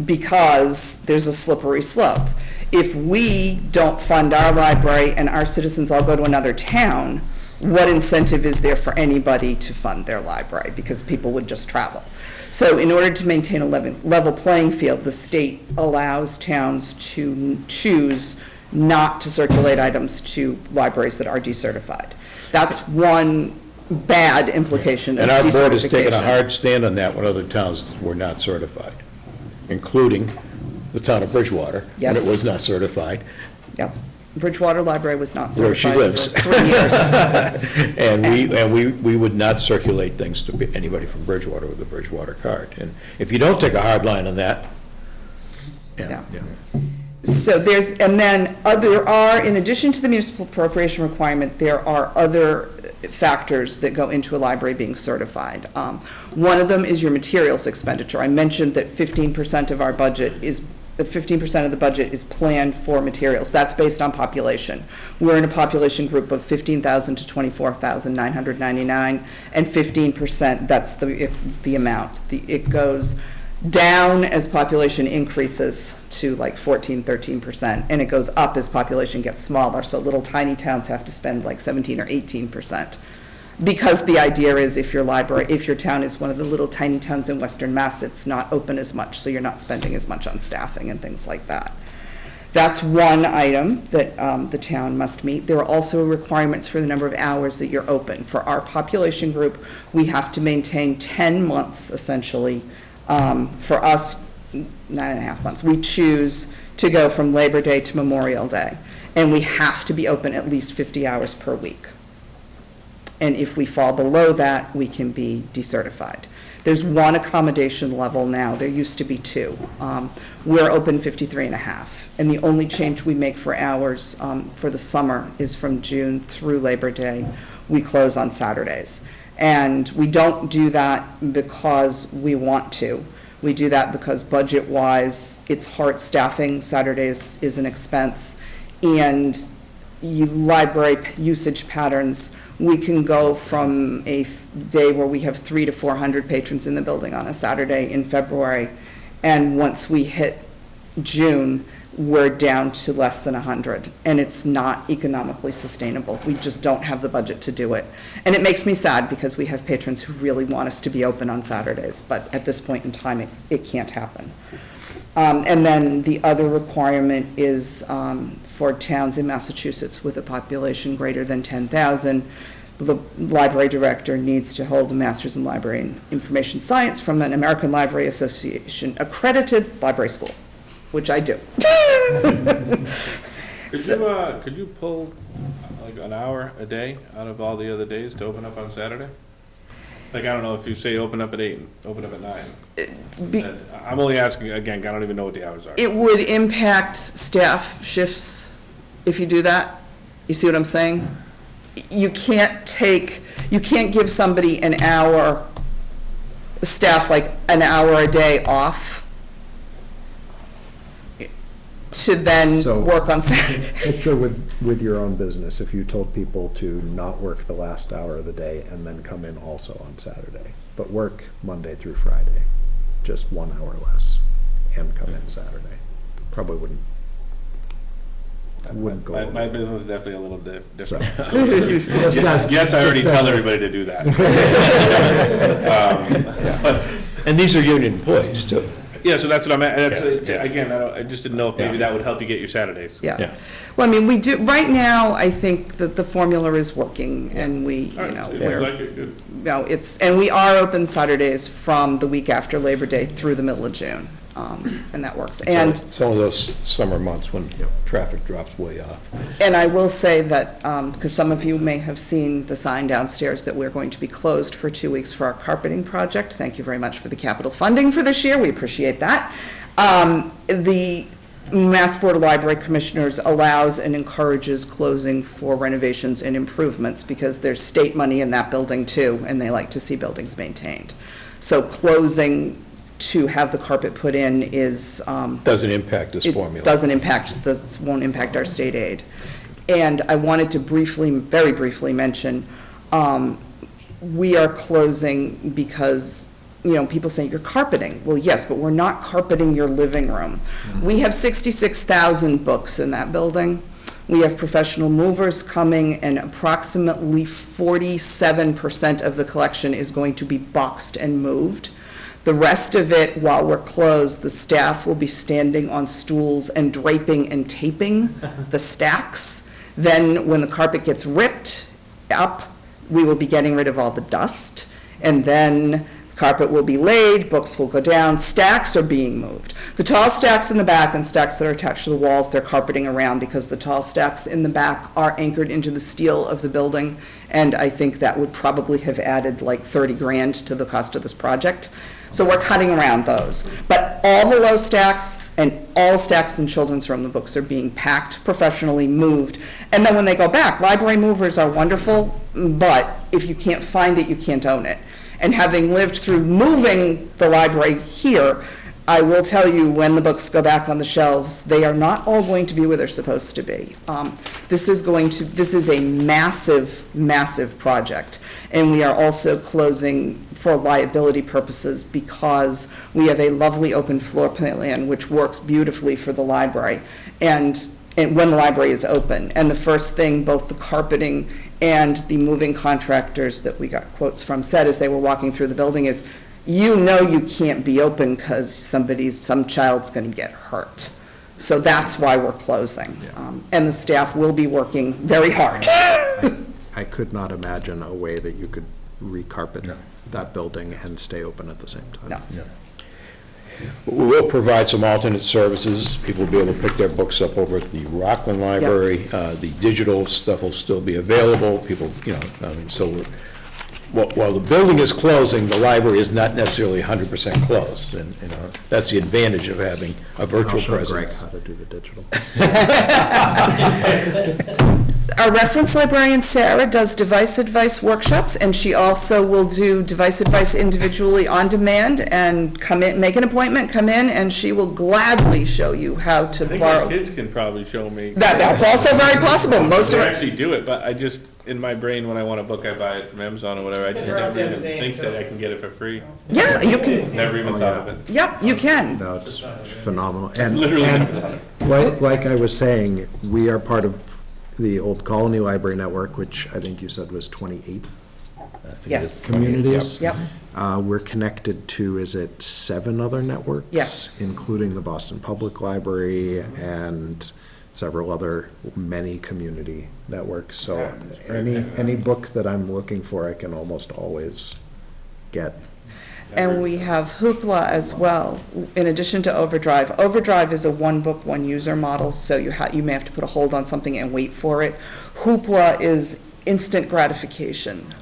because there's a slippery slope. If we don't fund our library and our citizens all go to another town, what incentive is there for anybody to fund their library? Because people would just travel. So in order to maintain a level playing field, the state allows towns to choose not to circulate items to libraries that are decertified. That's one bad implication of And our board has taken a decertification. hard stand on that when other towns were not certified, including the town of Bridgewater, when it Yes. was not certified. Yep. Bridgewater Library was not Where she certified lives. for 3 years. And we would not circulate things to anybody from Bridgewater with a Bridgewater card. And if you don't take a hard line on that, Yeah. So there are, in addition to the municipal appropriation requirement, there are other factors that go into a library being certified. One of them is your materials expenditure. I mentioned that 15% of our budget is, 15% of the budget is planned for materials. That's based on population. We're in a population group of 15,000 to 24,999, and 15%, that's the amount. It goes down as population increases to like 14, 13%, and it goes up as population gets smaller. So little tiny towns have to spend like 17 or 18%. Because the idea is if your town is one of the little tiny towns in Western Mass, it's not open as much, so you're not spending as much on staffing and things like that. That's one item that the town must meet. There are also requirements for the number of hours that you're open. For our population group, we have to maintain 10 months, essentially. For us, 9.5 months. We choose to go from Labor Day to Memorial Day, and we have to be open at least 50 hours per week. And if we fall below that, we can be decertified. There's one accommodation level now, there used to be two. We're open 53.5, and the only change we make for hours for the summer is from June through Labor Day. We close on Saturdays. And we don't do that because we want to. We do that because budget-wise, it's hard staffing, Saturdays is an expense, and library usage patterns, we can go from a day where we have 300 to 400 patrons in the building on a Saturday in February, and once we hit June, we're down to less than 100, and it's not economically sustainable. We just don't have the budget to do it. And it makes me sad because we have patrons who really want us to be open on Saturdays, but at this point in time, it can't happen. And then the other requirement is for towns in Massachusetts with a population greater than 10,000, the library director needs to hold a master's in library and information science from an American Library Association accredited library school, which I do. Could you pull like an hour a day out of all the other days to open up on Saturday? Like, I don't know if you say open up at 8 and open up at 9. I'm only asking, again, I don't even know what the hours are. It would impact staff shifts if you do that. You see what I'm saying? You can't give somebody an hour, staff like an hour a day off to then So- work on Saturday. Picture with your own business, if you told people to not work the last hour of the day and then come in also on Saturday, but work Monday through Friday, just 1 hour less, and come in Saturday. Probably wouldn't go My over. business is definitely a little different. So- Yes, I already tell everybody to do that. And these are union employees, too. Yeah, so that's what again, I just didn't know if maybe that would help you get your Saturdays. Yeah. Well, I mean, we do, right now, I think that the formula is working, and we, All right, you know, so it we're, looks like it, good. and we are open Saturdays from the week after Labor Day through the middle of June, and that works. And Some of those summer months when traffic drops way off. And I will say that, because some of you may have seen the sign downstairs that we're going to be closed for 2 weeks for our carpeting project. Thank you very much for the capital funding for this year. We appreciate that. The Mass Board of Library Commissioners allows and encourages closing for renovations and improvements because there's state money in that building too, and they like to see buildings maintained. So closing to have the carpet put in is, Doesn't impact this formula. it doesn't impact, this won't impact our state aid. And I wanted to very briefly mention, we are closing because, people say you're carpeting. Well, yes, but we're not carpeting your living room. We have 66,000 books in that building. We have professional movers coming, and approximately 47% of the collection is going to be boxed and moved. The rest of it, while we're closed, the staff will be standing on stools and draping and taping the stacks. Then, when the carpet gets ripped up, we will be getting rid of all the dust. And then carpet will be laid, books will go down, stacks are being moved. The tall stacks in the back and stacks that are attached to the walls, they're carpeting around because the tall stacks in the back are anchored into the steel of the building. And I think that would probably have added like 30 grand to the cost of this project. So we're cutting around those. But all the low stacks and all stacks in children's room, the books are being packed, professionally moved. And then when they go back, library movers are wonderful, but if you can't find it, you can't own it. And having lived through moving the library here, I will tell you, when the books go back on the shelves, they are not all going to be where they're supposed to be. This is a massive, massive project. And we are also closing for liability purposes because we have a lovely open floor plan which works beautifully for the library and when the library is open. And the first thing both the carpeting and the moving contractors that we got quotes from said as they were walking through the building is, you can't be open because some child's going to get hurt. So that's why we're closing. And the staff will be working very hard. I could not imagine a way that you could recarpet that building and stay open at the same time. No. We will provide some alternate services. People will be able to pick their books up over at the Rockland Library. The digital stuff will still be available. People, so while the building is closing, the library is not necessarily 100% closed. And, that's the advantage of having a virtual I'll show presence. Greg how to do the digital. Our reference librarian, Sarah, does device advice workshops, and she also will do device advice individually on demand, and come in, make an appointment, come in, and she will gladly show you how to I think borrow. my kids can probably show me. That's also very possible. Most They of actually do it, but I just, in my brain, when I want a book, I buy it from Amazon or whatever. I just never even think that I can get it for free. Yeah, you can, Never even thought of it. yep, you can. No, it's phenomenal. And, Literally and never thought of it. like I was saying, we are part of the Old Colony Library Network, which I think you said was 28 Yes. communities. Yep. We're connected to, is it 7 other networks? Yes. Including the Boston Public Library and several other, many community networks. So any book that I'm looking for, I can almost always get. And we have Hoopla as well, in addition to Overdrive. Overdrive is a one-book, one-user model, so you may have to put a hold on something and wait for it. Hoopla is instant gratification.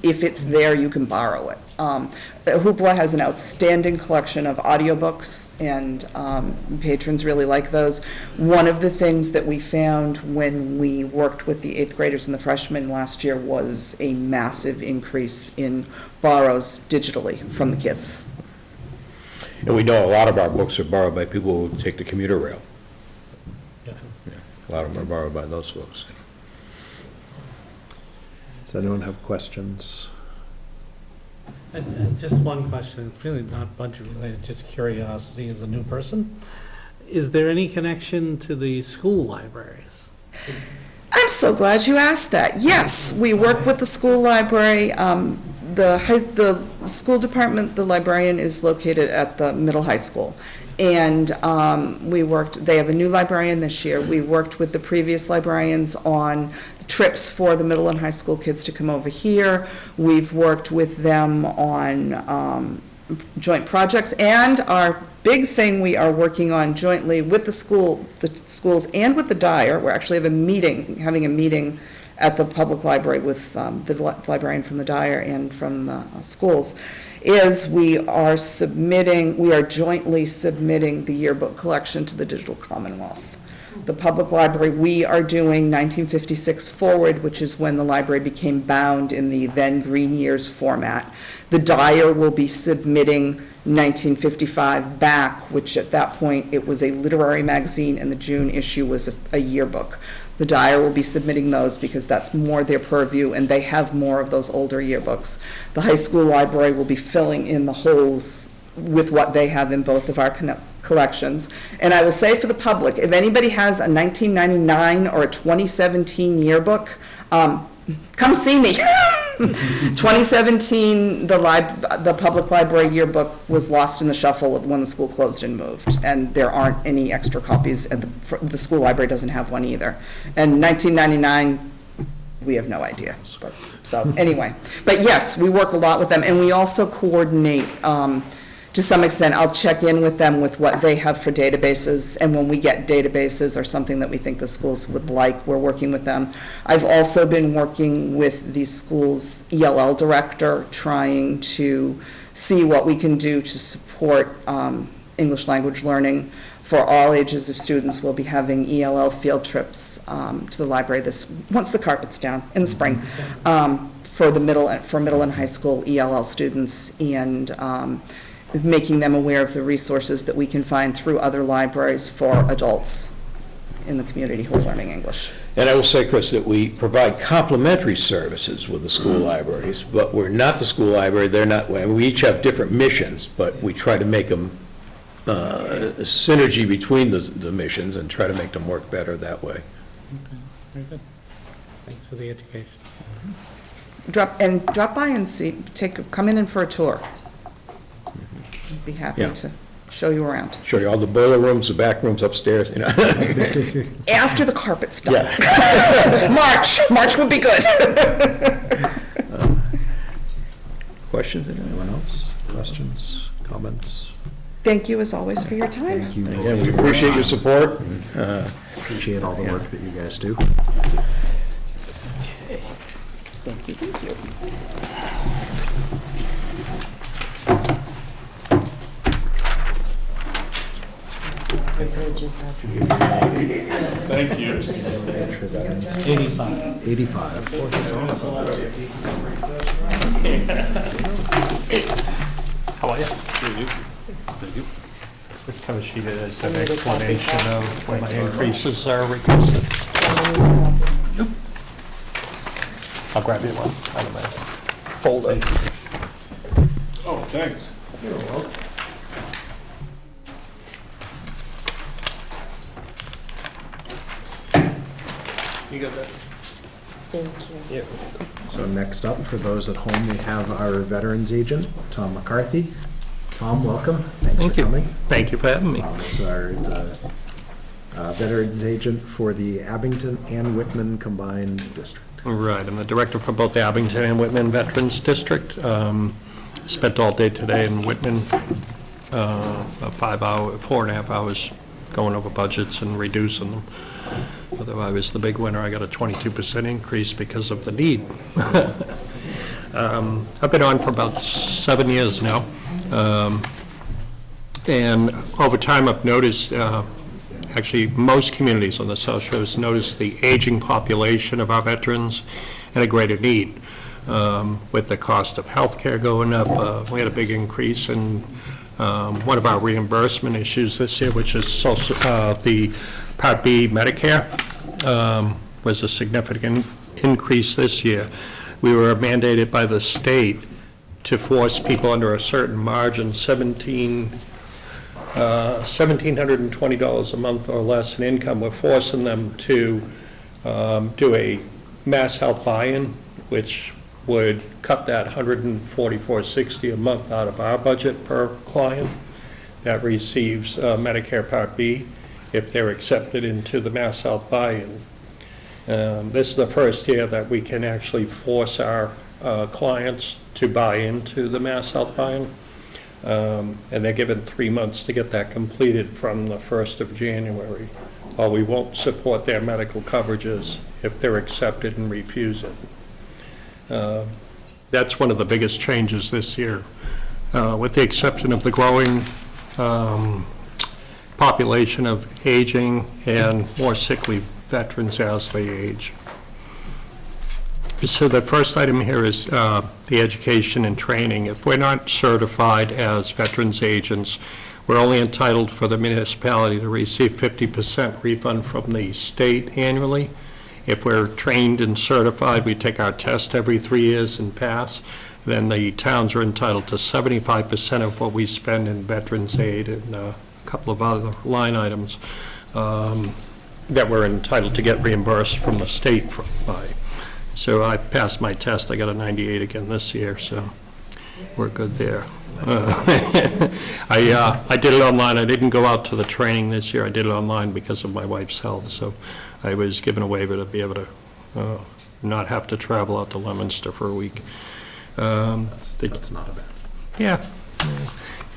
If it's there, you can borrow it. Hoopla has an outstanding collection of audiobooks, and patrons really like those. One of the things that we found when we worked with the 8th graders and the freshmen last year was a massive increase in borrows digitally from the kids. And we know a lot of our books are borrowed by people who take the commuter rail. Yeah. A lot of them are borrowed by those folks. Does anyone have questions? And just one question, it's really not budget related, just curiosity as a new person. Is there any connection to the school libraries? I'm so glad you asked that. Yes, we work with the school library. The school department, the librarian is located at the middle high school. And they have a new librarian this year. We worked with the previous librarians on trips for the middle and high school kids to come over here. We've worked with them on joint projects, and our big thing we are working on jointly with the schools and with the Dyer. We're actually having a meeting at the public library with the librarian from the Dyer and from the schools, is we are jointly submitting the yearbook collection to the Digital Commonwealth. The public library, we are doing 1956 forward, which is when the library became bound in the then Green Years format. The Dyer will be submitting 1955 back, which at that point, it was a literary magazine, and the June issue was a yearbook. The Dyer will be submitting those because that's more their purview, and they have more of those older yearbooks. The high school library will be filling in the holes with what they have in both of our collections. And I will say for the public, if anybody has a 1999 or a 2017 yearbook, come see me. 2017, the public library yearbook was lost in the shuffle when the school closed and moved, and there aren't any extra copies, and the school library doesn't have one either. And 1999, we have no idea. So anyway, but yes, we work a lot with them, and we also coordinate, to some extent. I'll check in with them with what they have for databases, and when we get databases or something that we think the schools would like, we're working with them. I've also been working with the school's ELL director, trying to see what we can do to support English language learning for all ages of students. We'll be having ELL field trips to the library once the carpet's down in the spring, for middle and high school ELL students, and making them aware of the resources that we can find through other libraries for adults in the community who are learning English. And I will say, Chris, that we provide complementary services with the school libraries, but we're not the school library, they're not, we each have different missions, but we try to make them a synergy between the missions and try to make them work better that way. Okay, very good. Thanks for the education. Drop by and come in for a tour. Be happy Yeah. to show you around. Show you all the boiler rooms, the back rooms upstairs, you know. After the carpet's done. Yeah. March would be good. Questions? Anyone else? Questions, comments? Thank you as always for your time. Thank you. Again, we appreciate your support. Appreciate all the work that you guys do. Thank you. The bridges have to be Thank you. 85. 85. How are you? This cover sheet is an explanation of when my increases are requested. I'll grab you one out of my folder. Oh, thanks. You got that? Thank you. So next up, for those at home, we have our Veterans Agent, Tom McCarthy. Tom, welcome. Thanks for Thank you. coming. Thank you for having me. Tom is the Veterans Agent for the Abington and Whitman combined district. Right, I'm the director for both the Abington and Whitman Veterans District. Spent all day today in Whitman, about 4.5 hours going over budgets and reducing them. Although I was the big winner, I got a 22% increase because of the need. I've been on for about 7 years now. And over time, I've noticed, actually, most communities on the South Shore has noticed the aging population of our veterans and a greater need. With the cost of healthcare going up, we had a big increase in one of our reimbursement issues this year, which is the Part B Medicare, was a significant increase this year. We were mandated by the state to force people under a certain margin, $1,720 a month or less in income. We're forcing them to do a mass health buy-in, which would cut that $144.60 a month out of our budget per client that receives Medicare Part B if they're accepted into the mass health buy-in. This is the first year that we can actually force our clients to buy into the mass health buy-in. And they're given 3 months to get that completed from the 1st of January. Or we won't support their medical coverages if they're accepted and refuse it. That's one of the biggest changes this year, with the exception of the growing population of aging and more sickly veterans as they age. So the first item here is the education and training. If we're not certified as veterans agents, we're only entitled for the municipality to receive 50% refund from the state annually. If we're trained and certified, we take our test every 3 years and pass, then the towns are entitled to 75% of what we spend in veterans aid and a couple of other line items that we're entitled to get reimbursed from the state by. So I passed my test. I got a 98 again this year, so we're good there. I did it online. I didn't go out to the training this year. I did it online because of my wife's health, so I was given a waiver to be able to not have to travel out to Leominster for a week. That's not a bad. Yeah,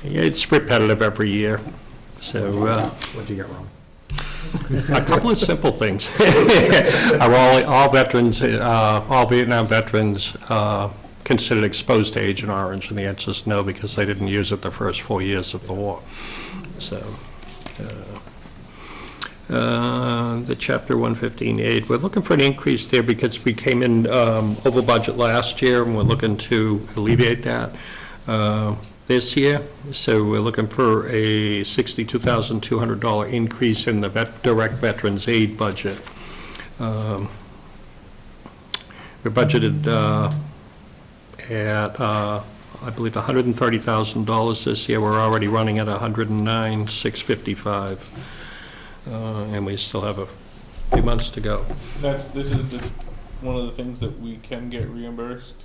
it's repetitive every year, so. What'd you get wrong? A couple of simple things. Are all veterans, all Vietnam veterans considered exposed to Agent Orange? And the answer is no, because they didn't use it the first 4 years of the war. So, the Chapter 115 aid, we're looking for an increase there because we came in over budget last year, and we're looking to alleviate that this year. So we're looking for a $62,200 increase in the direct veterans aid budget. We're budgeted at, I believe, $130,000 this year. We're already running at $109,655, and we still have a few months to go. This is the one of the things that we can get reimbursed?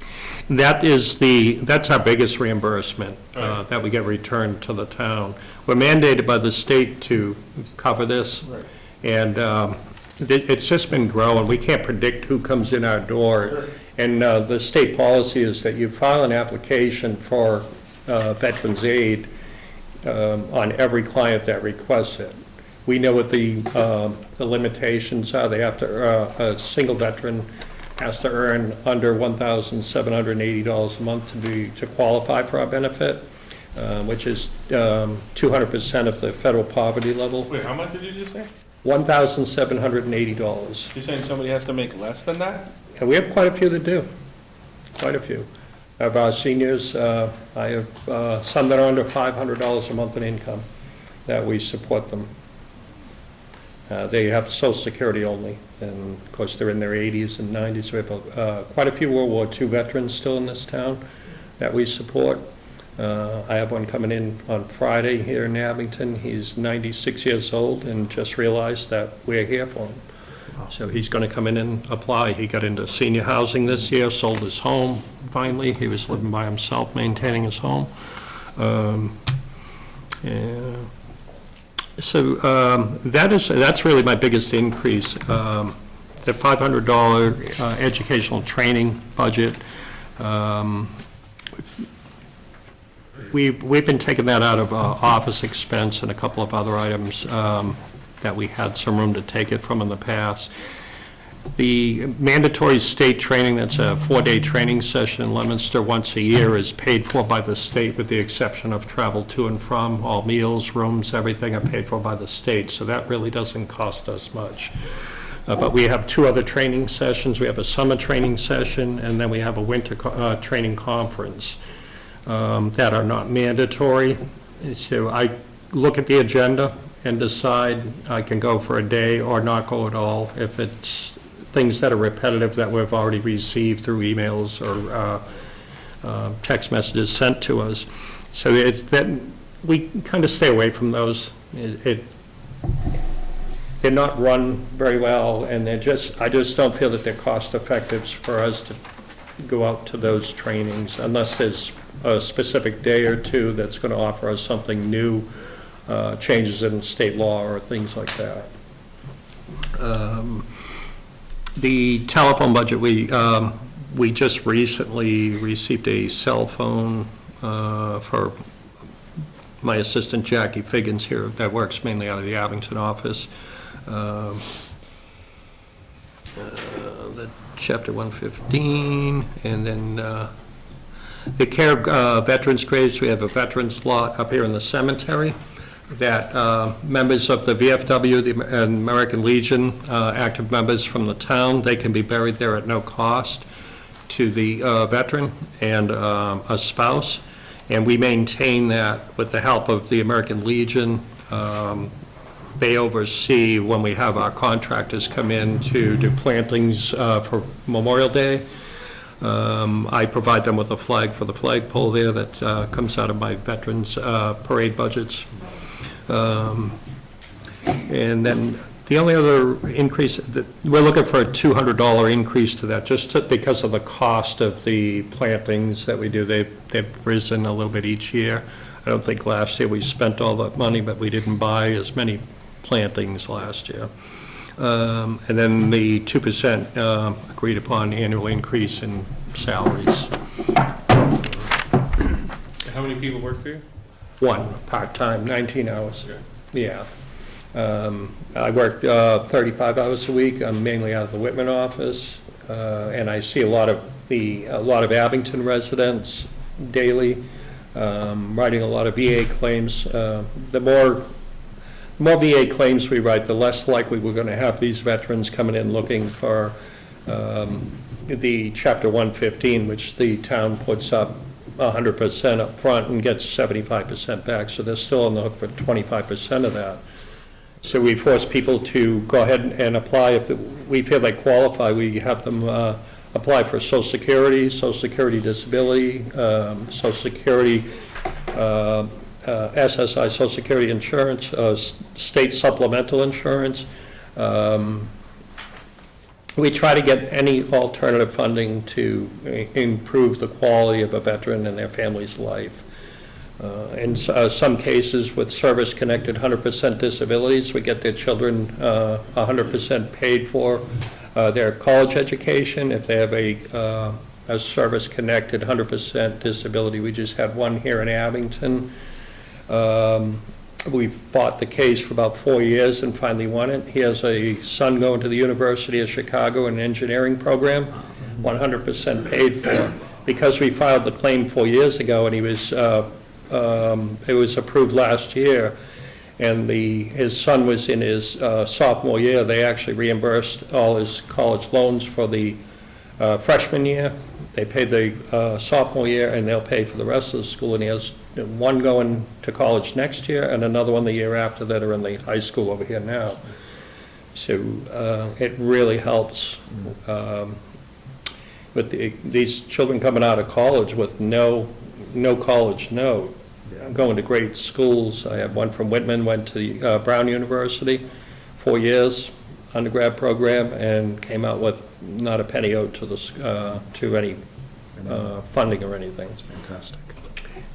That's our biggest reimbursement, Right. that we get returned to the town. We're mandated by the state to cover this. Right. And it's just been growing. We can't predict who comes in our door. Sure. And the state policy is that you file an application for veterans aid on every client that requests it. We know what the limitations are. They have to, a single veteran has to earn under $1,780 a month to qualify for our benefit, which is 200% of the federal poverty level. Wait, how much did you just say? $1,780. You're saying somebody has to make less than that? And we have quite a few that do, quite a few. Of our seniors, I have some that are under $500 a month in income, that we support them. They have Social Security only, and of course, they're in their 80s and 90s. We have quite a few World War II veterans still in this town that we support. I have one coming in on Friday here in Abington. He's 96 years old and just realized that we're here for him. So he's going to come in and apply. He got into senior housing this year, sold his home finally. He was living by himself, maintaining his home. So that's really my biggest increase. The $500 educational training budget. We've been taking that out of office expense and a couple of other items that we had some room to take it from in the past. The mandatory state training, that's a 4-day training session in Leominster once a year, is paid for by the state with the exception of travel to and from. All meals, rooms, everything are paid for by the state, so that really doesn't cost us much. But we have 2 other training sessions. We have a summer training session, and then we have a winter training conference that are not mandatory. So I look at the agenda and decide I can go for a day or not go at all if it's things that are repetitive that we've already received through emails or text messages sent to us. So it's that we kind of stay away from those. They're not run very well, and I just don't feel that they're cost effective for us to go out to those trainings unless there's a specific day or two that's going to offer us something new, changes in state law or things like that. The telephone budget, we just recently received a cell phone for my assistant Jackie Figgins here that works mainly out of the Abington office. The Chapter 115, and then the care of veterans' graves. We have a veterans lot up here in the cemetery that members of the VFW, the American Legion, active members from the town, they can be buried there at no cost to the veteran and a spouse. And we maintain that with the help of the American Legion. They oversee when we have our contractors come in to do plantings for Memorial Day. I provide them with a flag for the flagpole there that comes out of my veterans parade budgets. And then the only other increase, that we're looking for a $200 increase to that, just because of the cost of the plantings that we do. They've risen a little bit each year. I don't think last year we spent all that money, but we didn't buy as many plantings last year. And then the 2% agreed upon annual increase in salaries. How many people work for you? 1, part-time, 19 hours. Okay. Yeah. I work 35 hours a week. I'm mainly out of the Whitman office, and I see a lot of Abington residents daily, writing a lot of VA claims. The more VA claims we write, the less likely we're going to have these veterans coming in looking for the Chapter 115, which the town puts up 100% up front and gets 75% back, so they're still on the hook for 25% of that. So we force people to go ahead and apply. If we feel they qualify, we have them apply for Social Security disability, Social Security, SSI, Social Security insurance, state supplemental insurance, we try to get any alternative funding to improve the quality of a veteran and their family's life. In some cases with service-connected 100% disabilities, we get their children 100% paid for their college education. If they have a service-connected 100% disability, we just had one here in Abington. We fought the case for about 4 years and finally won it. He has a son going to the University of Chicago in an engineering program, 100% paid for. Because we filed the claim 4 years ago and he was, it was approved last year, and his son was in his sophomore year, they actually reimbursed all his college loans for the freshman year. They paid the sophomore year, and they'll pay for the rest of the school, and he has one going to college next year and another one the year after that are in the high school over here now. So it really helps with these children coming out of college with no college note, going to great schools. I have one from Whitman, went to Brown University, 4 years undergrad program, and came out with not a penny owed to any funding or anything. That's fantastic.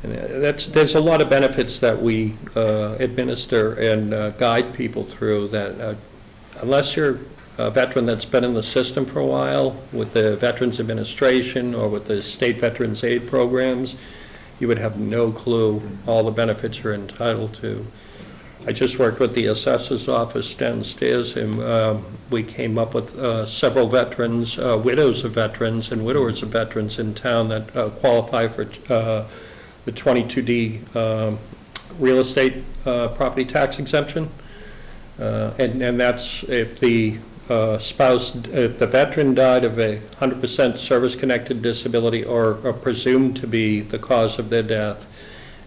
And there's a lot of benefits that we administer and guide people through that unless you're a veteran that's been in the system for a while with the Veterans Administration or with the state Veterans Aid programs, you would have no clue all the benefits you're entitled to. I just worked with the assessor's office downstairs, and we came up with several veterans, widows of veterans and widowers of veterans in town that qualify for the 22D real estate property tax exemption. And that's if the spouse, if the veteran died of a 100% service-connected disability or presumed to be the cause of their death,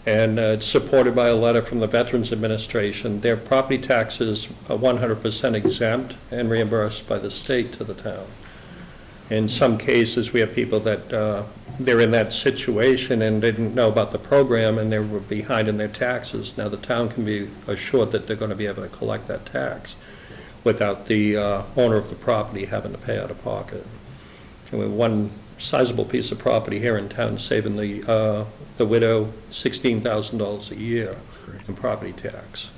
and it's supported by a letter from the Veterans Administration, their property taxes are 100% exempt and reimbursed by the state to the town. In some cases, we have people that they're in that situation and didn't know about the program and they were behind in their taxes. Now the town can be assured that they're going to be able to collect that tax without the owner of the property having to pay out of pocket. And we have one sizable piece of property here in town saving the widow $16,000 a year in property tax.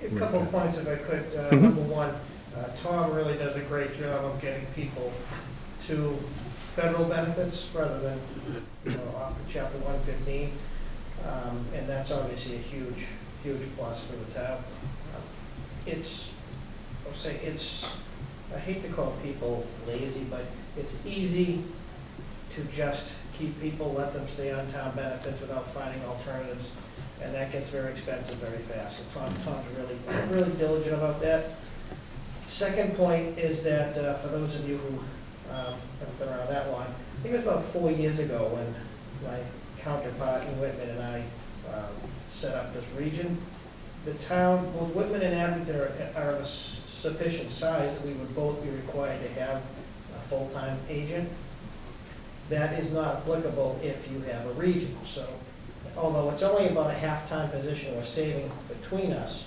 A couple of points if I could. Number one, Tom really does a great job of getting people to federal benefits rather than, off of Chapter 115. And that's obviously a huge, huge plus for the town. I hate to call people lazy, but it's easy to just keep people, let them stay on town benefits without finding alternatives, and that gets very expensive very fast. So Tom's really diligent about that. Second point is that for those of you who haven't been around that long, I think it was about 4 years ago when my counterpart in Whitman and I set up this region. The town, both Whitman and Abington are of a sufficient size that we would both be required to have a full-time agent. That is not applicable if you have a regional. So although it's only about a half-time position we're saving between us,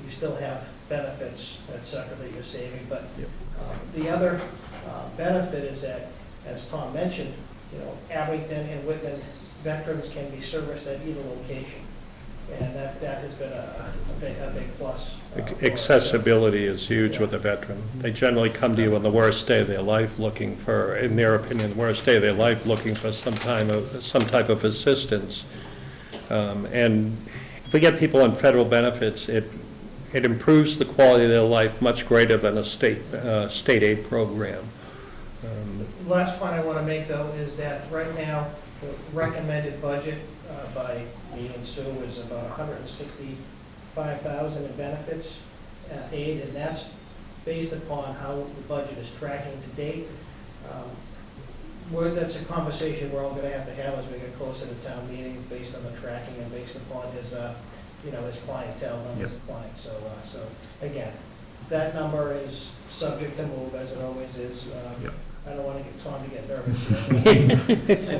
you still have benefits, et cetera, that you're saving. But the other benefit is that, as Tom mentioned, Abington and Whitman veterans can be serviced at either location. And that has been a big plus. Accessibility is huge with a veteran. They generally come to you on the worst day of their life looking for, in their opinion, the worst day of their life looking for some type of assistance. And if we get people on federal benefits, it improves the quality of their life much greater than a state aid program. Last point I want to make, though, is that right now, the recommended budget by me and Sue is about $165,000 in benefits aid, and that's based upon how the budget is tracking to date. That's a conversation we're all going to have as we get closer to town meeting, based on the tracking and based upon his, his clientele, numbers of clients. So again, that number is subject to move, as it always is. I don't want to get Tom to get nervous.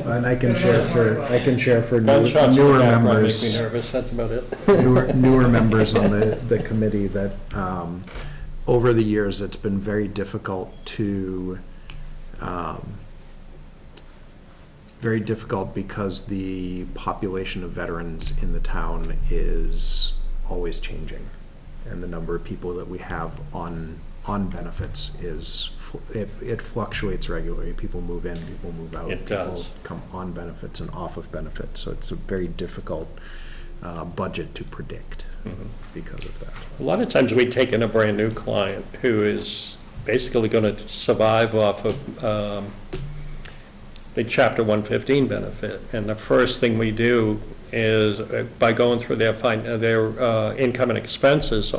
And I can share for One shot's newer background members. makes me nervous, that's about it. Newer members on the committee that over the years, it's been very difficult because the population of veterans in the town is always changing. And the number of people that we have on benefits it fluctuates regularly. People move in, people move out. It does. People come on benefits and off of benefits. So it's a very difficult budget to predict because of that. A lot of times we take in a brand-new client who is basically going to survive off of the Chapter 115 benefit, and the first thing we do is, by going through their income and expenses,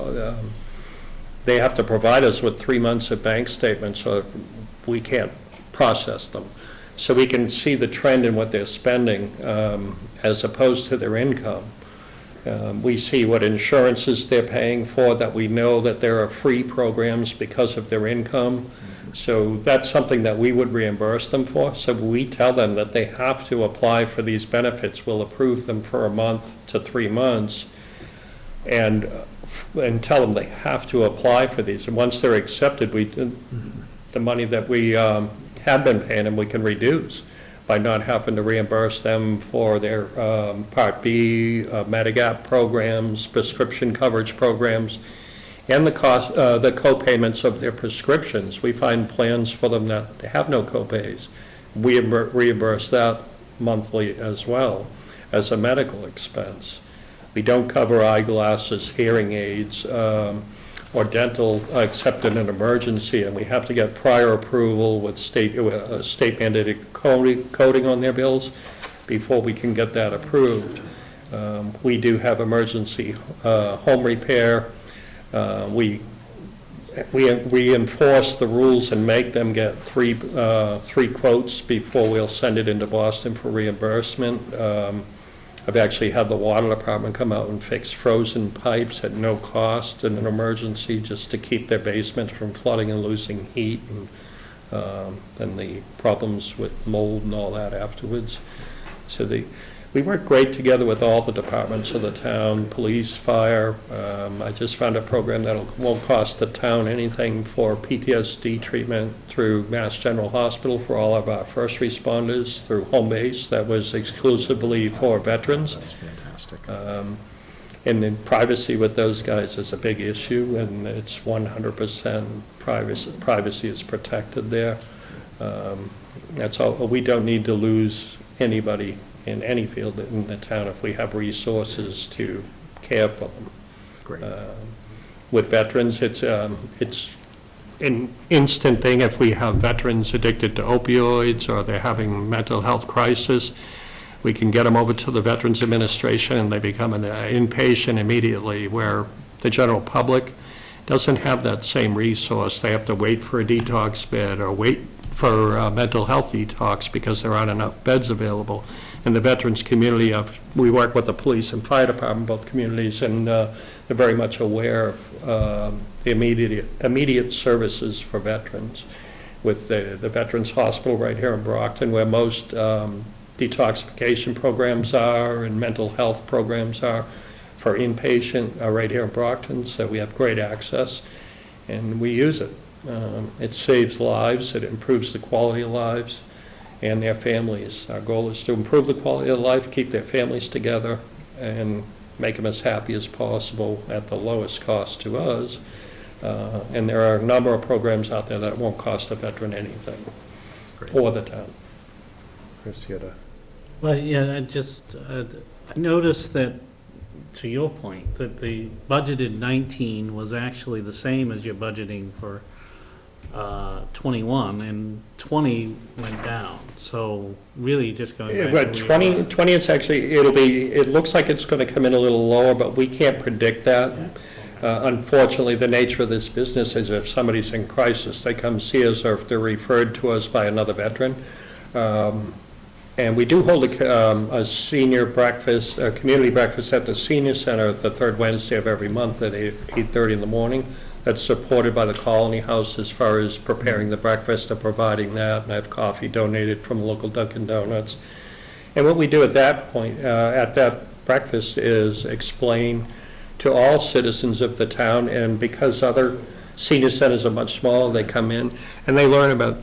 they have to provide us with 3 months of bank statements, so we can't process them. So we can see the trend in what they're spending as opposed to their income. We see what insurances they're paying for, that we know that there are free programs because of their income. So that's something that we would reimburse them for. So we tell them that they have to apply for these benefits. We'll approve them for a month to 3 months and tell them they have to apply for these. And once they're accepted, the money that we have been paying them, we can reduce by not having to reimburse them for their Part B, Medigap programs, prescription coverage programs, and the cost, the co-payments of their prescriptions. We find plans for them that have no co-pays. We reimburse that monthly as well as a medical expense. We don't cover eyeglasses, hearing aids, or dental except in an emergency, and we have to get prior approval with state mandated coding on their bills before we can get that approved. We do have emergency home repair. We enforce the rules and make them get three quotes before we'll send it into Boston for reimbursement. I've actually had the water department come out and fix frozen pipes at no cost in an emergency, just to keep their basement from flooding and losing heat, and the problems with mold and all that afterwards. So we work great together with all the departments of the town, police, fire. I just found a program that won't cost the town anything for PTSD treatment through Mass General Hospital for all of our first responders, through home base that was exclusively for veterans. That's fantastic. And then privacy with those guys is a big issue, and it's 100% privacy is protected there. That's all. We don't need to lose anybody in any field in the town if we have resources to care for them. That's great. With veterans, it's an instant thing. If we have veterans addicted to opioids or they're having mental health crisis, we can get them over to the Veterans Administration and they become an inpatient immediately, where the general public doesn't have that same resource. They have to wait for a detox bed or wait for mental health detox because there aren't enough beds available. In the veterans community, we work with the police and fire department, both communities, and they're very much aware of the immediate services for veterans. With the Veterans Hospital right here in Brockton, where most detoxification programs are and mental health programs are for inpatient, right here in Brockton, so we have great access, and we use it. It saves lives, it improves the quality of lives and their families. Our goal is to improve the quality of life, keep their families together, and make them as happy as possible at the lowest cost to us. And there are a number of programs out there that won't cost a veteran anything or the town. Chris, you got a... Well, yeah, I noticed that, to your point, that the budgeted 19 was actually the same as your budgeting for 21, and 20 went down. So really just going back But to 20 is actually, it looks like it's going to come in a little lower, but we can't predict that. Unfortunately, the nature of this business is if somebody's in crisis, they come see us, or if they're referred to us by another veteran. And we do hold a senior breakfast, a community breakfast at the senior center the third Wednesday of every month at 8:30 in the morning. That's supported by the Colony House as far as preparing the breakfast and providing that, and I have coffee donated from local Dunkin' Donuts. And what we do at that point, at that breakfast, is explain to all citizens of the town, and because other Senior centers are much smaller, they come in, and they learn about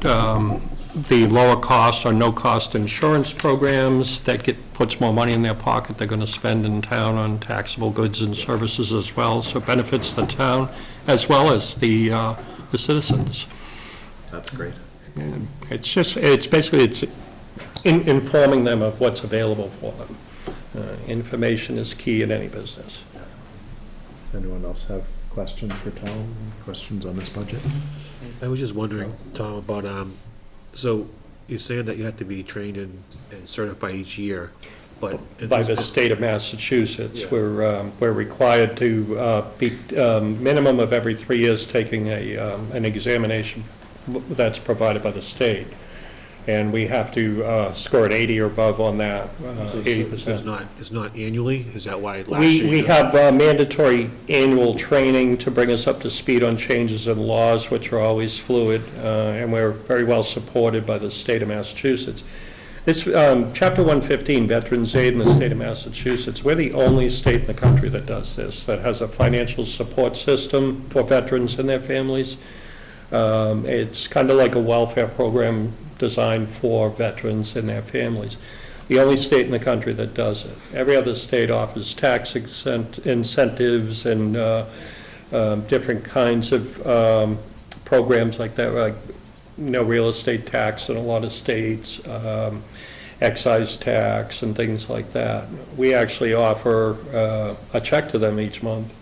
the lower cost or no-cost insurance programs that puts more money in their pocket they're going to spend in town on taxable goods and services as well, so it benefits the town as well as the citizens. That's great. And it's basically informing them of what's available for them. Information is key in any business. Does anyone else have questions for Tom? Questions on this budget? I was just wondering, Tom, about, so you're saying that you have to be trained and certified each year, but. By the state of Massachusetts, Yeah. we're required to be minimum of every 3 years taking an examination that's provided by the state. And we have to score an 80 or above on that, 80%. It's not annually? Is that why last year? We have mandatory annual training to bring us up to speed on changes in laws, which are always fluid, and we're very well supported by the state of Massachusetts. This, Chapter 115, Veterans Aid in the state of Massachusetts, we're the only state in the country that does this, that has a financial support system for veterans and their families. It's kind of like a welfare program designed for veterans and their families. The only state in the country that does it. Every other state offers tax incentives and different kinds of programs like that, like no real estate tax in a lot of states, excise tax and things like that. We actually offer a check to them each month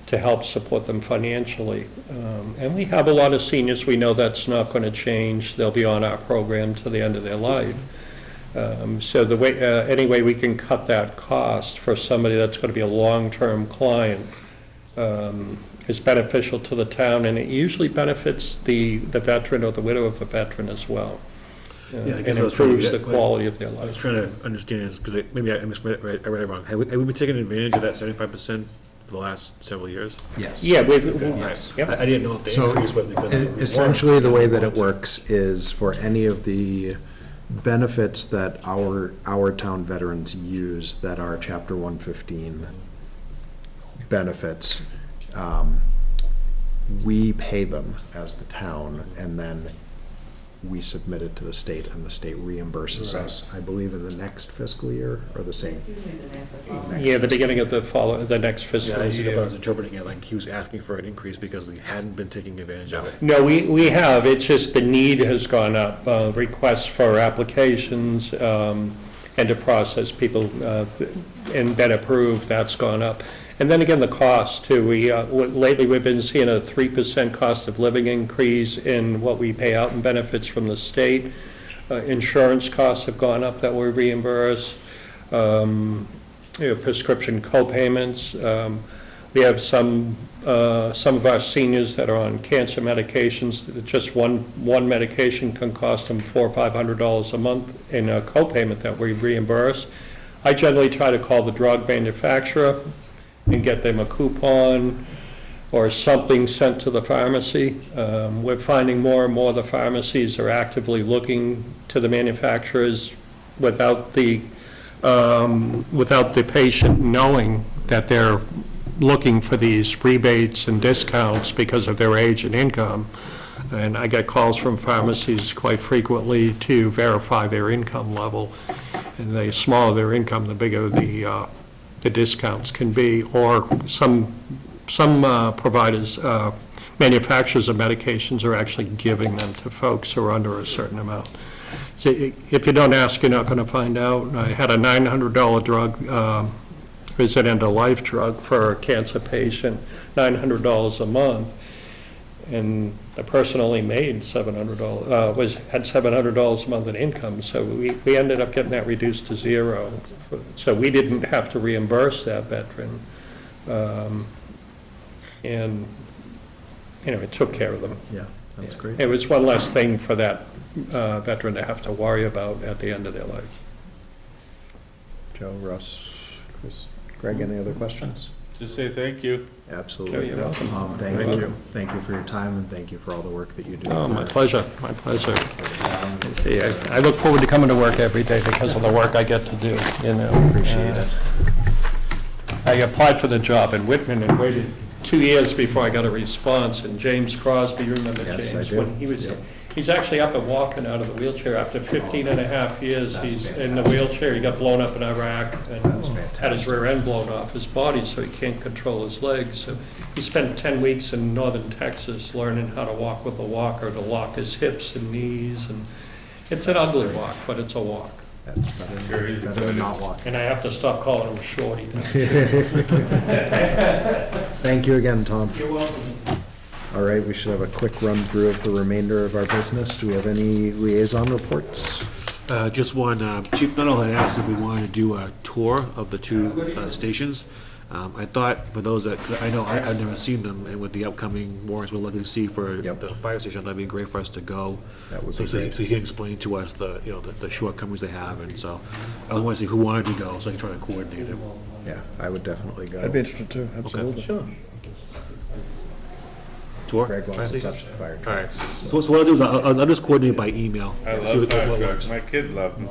to help support them financially. And we have a lot of seniors, we know that's not going to change. They'll be on our program to the end of their life. So the way, any way we can cut that cost for somebody that's going to be a long-term client is beneficial to the town, and it usually benefits the veteran or the widow of a veteran as well. Yeah, I And guess I was trying to improves the get- quality of their I was life. trying to understand this, because maybe I misread it, I read it wrong. Have we been taking advantage of that 75% for the last several years? Yes. Yeah, we've, Yes. yep. I didn't know if the So, increase was because. of the warrant. Essentially, the way that it works is for any of the benefits that our town veterans use that are Chapter 115 benefits, we pay them as the town, and then we submit it to the state, and the state reimburses us, I believe, in the next fiscal year, or the same. Yeah, the beginning of the next Yeah, fiscal I see if I year. was interpreting it, like he was asking for an increase because we hadn't been taking advantage of it. No, we have, it's just the need has gone up. Requests for applications and to process people and been approved, that's gone up. And then again, the cost too. Lately, we've been seeing a 3% cost of living increase in what we pay out in benefits from the state. Insurance costs have gone up that we reimburse. Prescription co-payments. We have some of our seniors that are on cancer medications. Just one medication can cost them $400 or $500 a month in a co-payment that we reimburse. I generally try to call the drug manufacturer and get them a coupon or something sent to the pharmacy. We're finding more and more the pharmacies are actively looking to the manufacturers without the patient knowing that they're looking for these rebates and discounts because of their age and income. And I get calls from pharmacies quite frequently to verify their income level. And the smaller their income, the bigger the discounts can be. Or some providers, manufacturers of medications are actually giving them to folks who are under a certain amount. So if you don't ask, you're not going to find out. I had a $900 drug, it was an end-of-life drug for a cancer patient, $900 a month, and the person only made $700, had $700 a month in income, so we ended up getting that reduced to zero. So we didn't have to reimburse that veteran, and, it took care of them. Yeah, that's great. It was one less thing for that veteran to have to worry about at the end of their life. Joe, Russ, Chris, Greg, any other questions? Just say thank you. Absolutely. You're welcome. Thank you. Thank you for your time, and thank you for all the work that you do. Oh, my pleasure, my pleasure. See, I look forward to coming to work every day because of the work I get to do, Appreciate it. I applied for the job in Whitman and waited 2 years before I got a response, and James Crosby, you remember Yes, I James? do. When he was, he's actually up and walking out of the wheelchair. After 15 and a half years, he's in the wheelchair. He got blown up in Iraq and That's had his fantastic. rear end blown off his body, so he can't control his legs. So he spent 10 weeks in northern Texas learning how to walk with a walker, to lock his hips and knees, and it's an ugly walk, but it's a walk. That's better than not walking. And I have to stop calling him Shorty now. Thank you again, Tom. You're welcome. All right, we should have a quick run through of the remainder of our business. Do we have any liaison reports? Just one, Chief Nuttall had asked if we wanted to do a tour of the two stations. I thought for those that, 'cause I know I've never seen them, and with the upcoming warrants we'll likely see for Yep. the fire station, that'd be great for us to go. That would So be so great. he can explain to us the, you know, the shortcomings they have, and so I want to see who wanted to go, so I can try to coordinate it. Yeah, I would definitely go. I'd be interested too, absolutely. Tour? Greg wants Fire to station? touch the fire All right, trucks. so what I'll do is I'll just coordinate by email. I see love what fire works. trucks, my kids love them.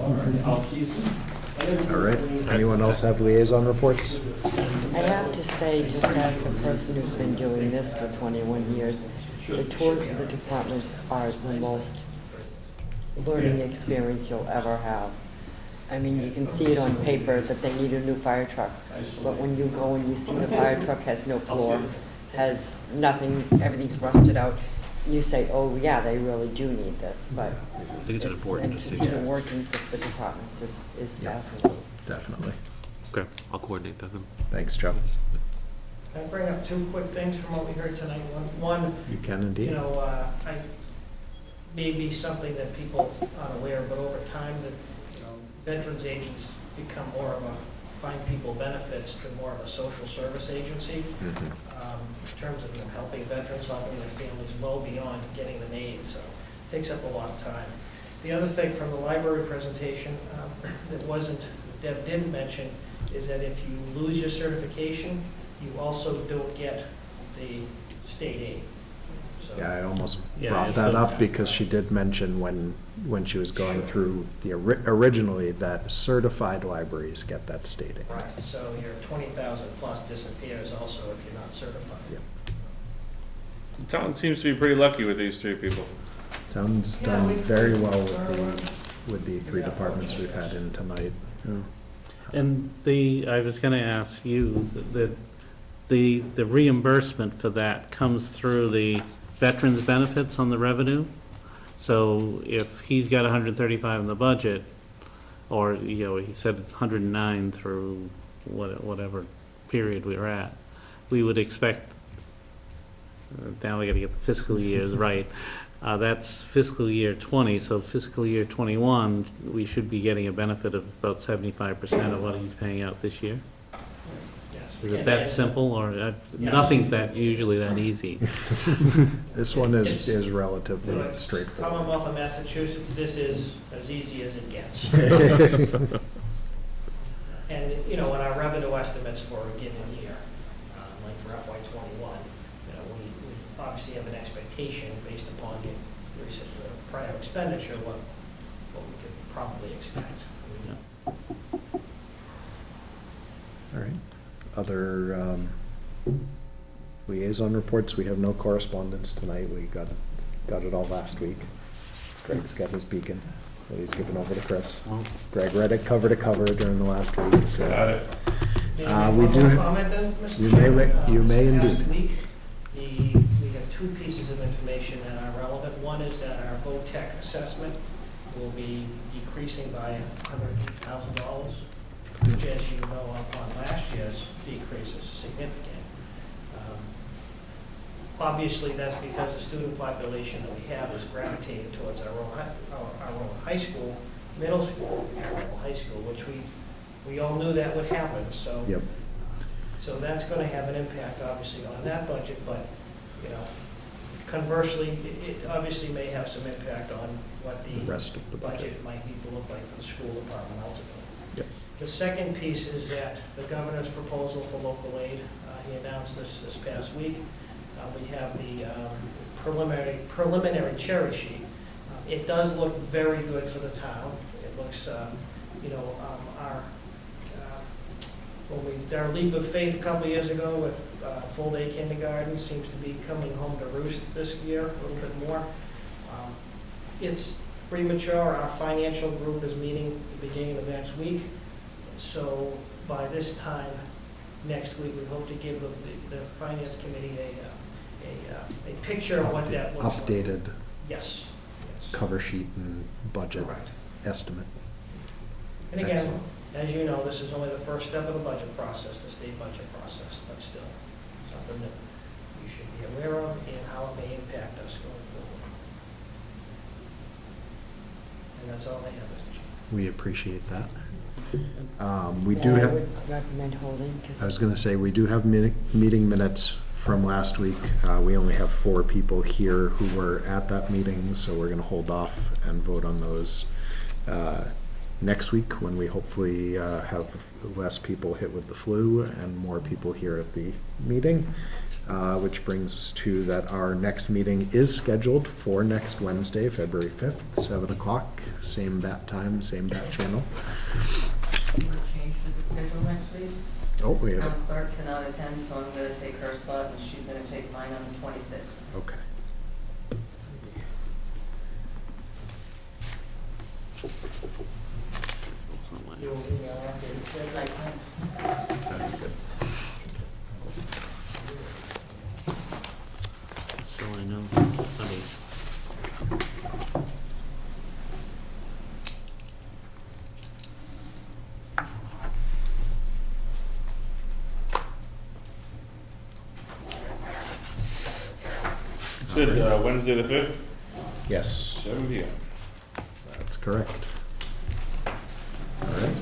All right, anyone else have liaison reports? I have to say, just as a person who's been doing this for 21 years, the tours of the departments are the most learning experience you'll ever have. I mean, you can see it on paper that they need a new fire truck, but when you go and you see the fire truck has no floor, has nothing, everything's rusted out, you say, oh, yeah, they really do need this, but I think it's important and to to see. see the workings of the departments is fascinating. Definitely. Okay, I'll coordinate that then. Thanks, Joe. Can I bring up two quick things from what we heard tonight? One, You can you indeed. know, maybe something that people aren't aware, but over time, that, you know, veterans agents become more of a find people benefits to more of a social service agency, Mhm. in terms of, you know, helping veterans, helping their families well beyond getting them aid, so it takes up a lot of time. The other thing from the library presentation that wasn't, Deb didn't mention, is that if you lose your certification, you also don't get the state aid. So- Yeah, I almost Yeah, brought it's that a- up because she did mention when she was going through the, originally, that certified libraries get that stating. Right, so your 20,000 plus disappears also if you're not certified. Yeah. The town seems to be pretty lucky with these three people. Town's done very well with the three departments we've had in tonight. Yeah. And I was gonna ask you, that the reimbursement for that comes through the veterans' benefits on the revenue? So if he's got 135 in the budget, or, you know, he said it's 109 through whatever period we were at, we would expect, now we gotta get the fiscal years right, that's fiscal year 20, so fiscal year 21, we should be getting a benefit of about 75% of what he's paying out this year? Yes. Is it that simple, or, nothing's that, usually that easy? This one is relatively So, straightforward. Commonwealth of Massachusetts, this is as easy as it gets. And, you know, in our revenue estimates for a given year, like for FY '21, you know, we obviously have an expectation based upon the recent prior expenditure, what we could probably expect. All right. Other liaison reports, we have no correspondence tonight. We got it all last week. Greg's got his beacon that he's given over to Chris. Well, Greg read it cover to cover during the last week, so. We One do- more comment then, Mr. you may Chairman? you may Last indeed. week, we have two pieces of information that are relevant. One is that our VOTEC assessment will be decreasing by $100,000, which, as you know, upon last year's decrease is significant. Obviously, that's because the student population that we have is gravitating towards our own high school, middle school, and high school, which we all knew that would happen, so. Yep. So that's going to have an impact, obviously, on that budget, but, you know, conversely, it obviously may have some impact on what The rest of the budget. budget might need to look like for the school department ultimately. Yep. The second piece is that the governor's proposal for local aid, he announced this past week. We have the preliminary cherry sheet. It does look very good for the town. It looks, you know, our leap of faith a couple of years ago with full-day kindergarten seems to be coming home to roost this year, a little bit more. It's premature, our financial group is meeting at the beginning of next week, so by this time, next week, we hope to give the finance committee a picture of what that looks like. Updated Yes. Yes. cover sheet and budget Correct. estimate. And again, Excellent. as you know, this is only the first step of the budget process, the state budget process, but still, something that you should be aware of and how it may impact us going forward. And that's all I have, Mr. Chairman. We appreciate that. We do Yeah, I have, would recommend holding, I was because going to say, we do have meeting minutes from last week. We only have 4 people here who were at that meeting, so we're going to hold off and vote on those next week, when we hopefully have less people hit with the flu and more people here at the meeting. Which brings us to that our next meeting is scheduled for next Wednesday, February 5th, 7 o'clock, same bat time, same bat channel. Change to the schedule next week. Oh, we have, Town clerk cannot attend, so I'm gonna take her spot, and she's gonna take mine on the 26th. okay. You'll email after the schedule. So I know, I mean, Said Wednesday the 5th, Yes, 7 p.m. that's correct. All right.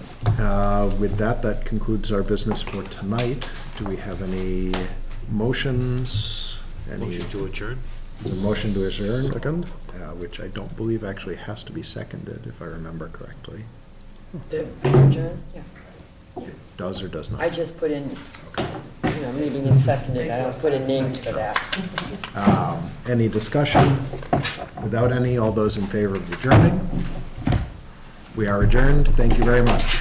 With that, that concludes our business for tonight. Do we have any motions? Any Motion to adjourn? There's a motion to adjourn, second, which I don't believe actually has to be seconded, if I remember correctly. the adjourn, yeah. It does or does not? I just put in, meeting and seconded, I don't put in names for that. Any discussion? Without any, all those in favor of adjourning? We are adjourned. Thank you very much.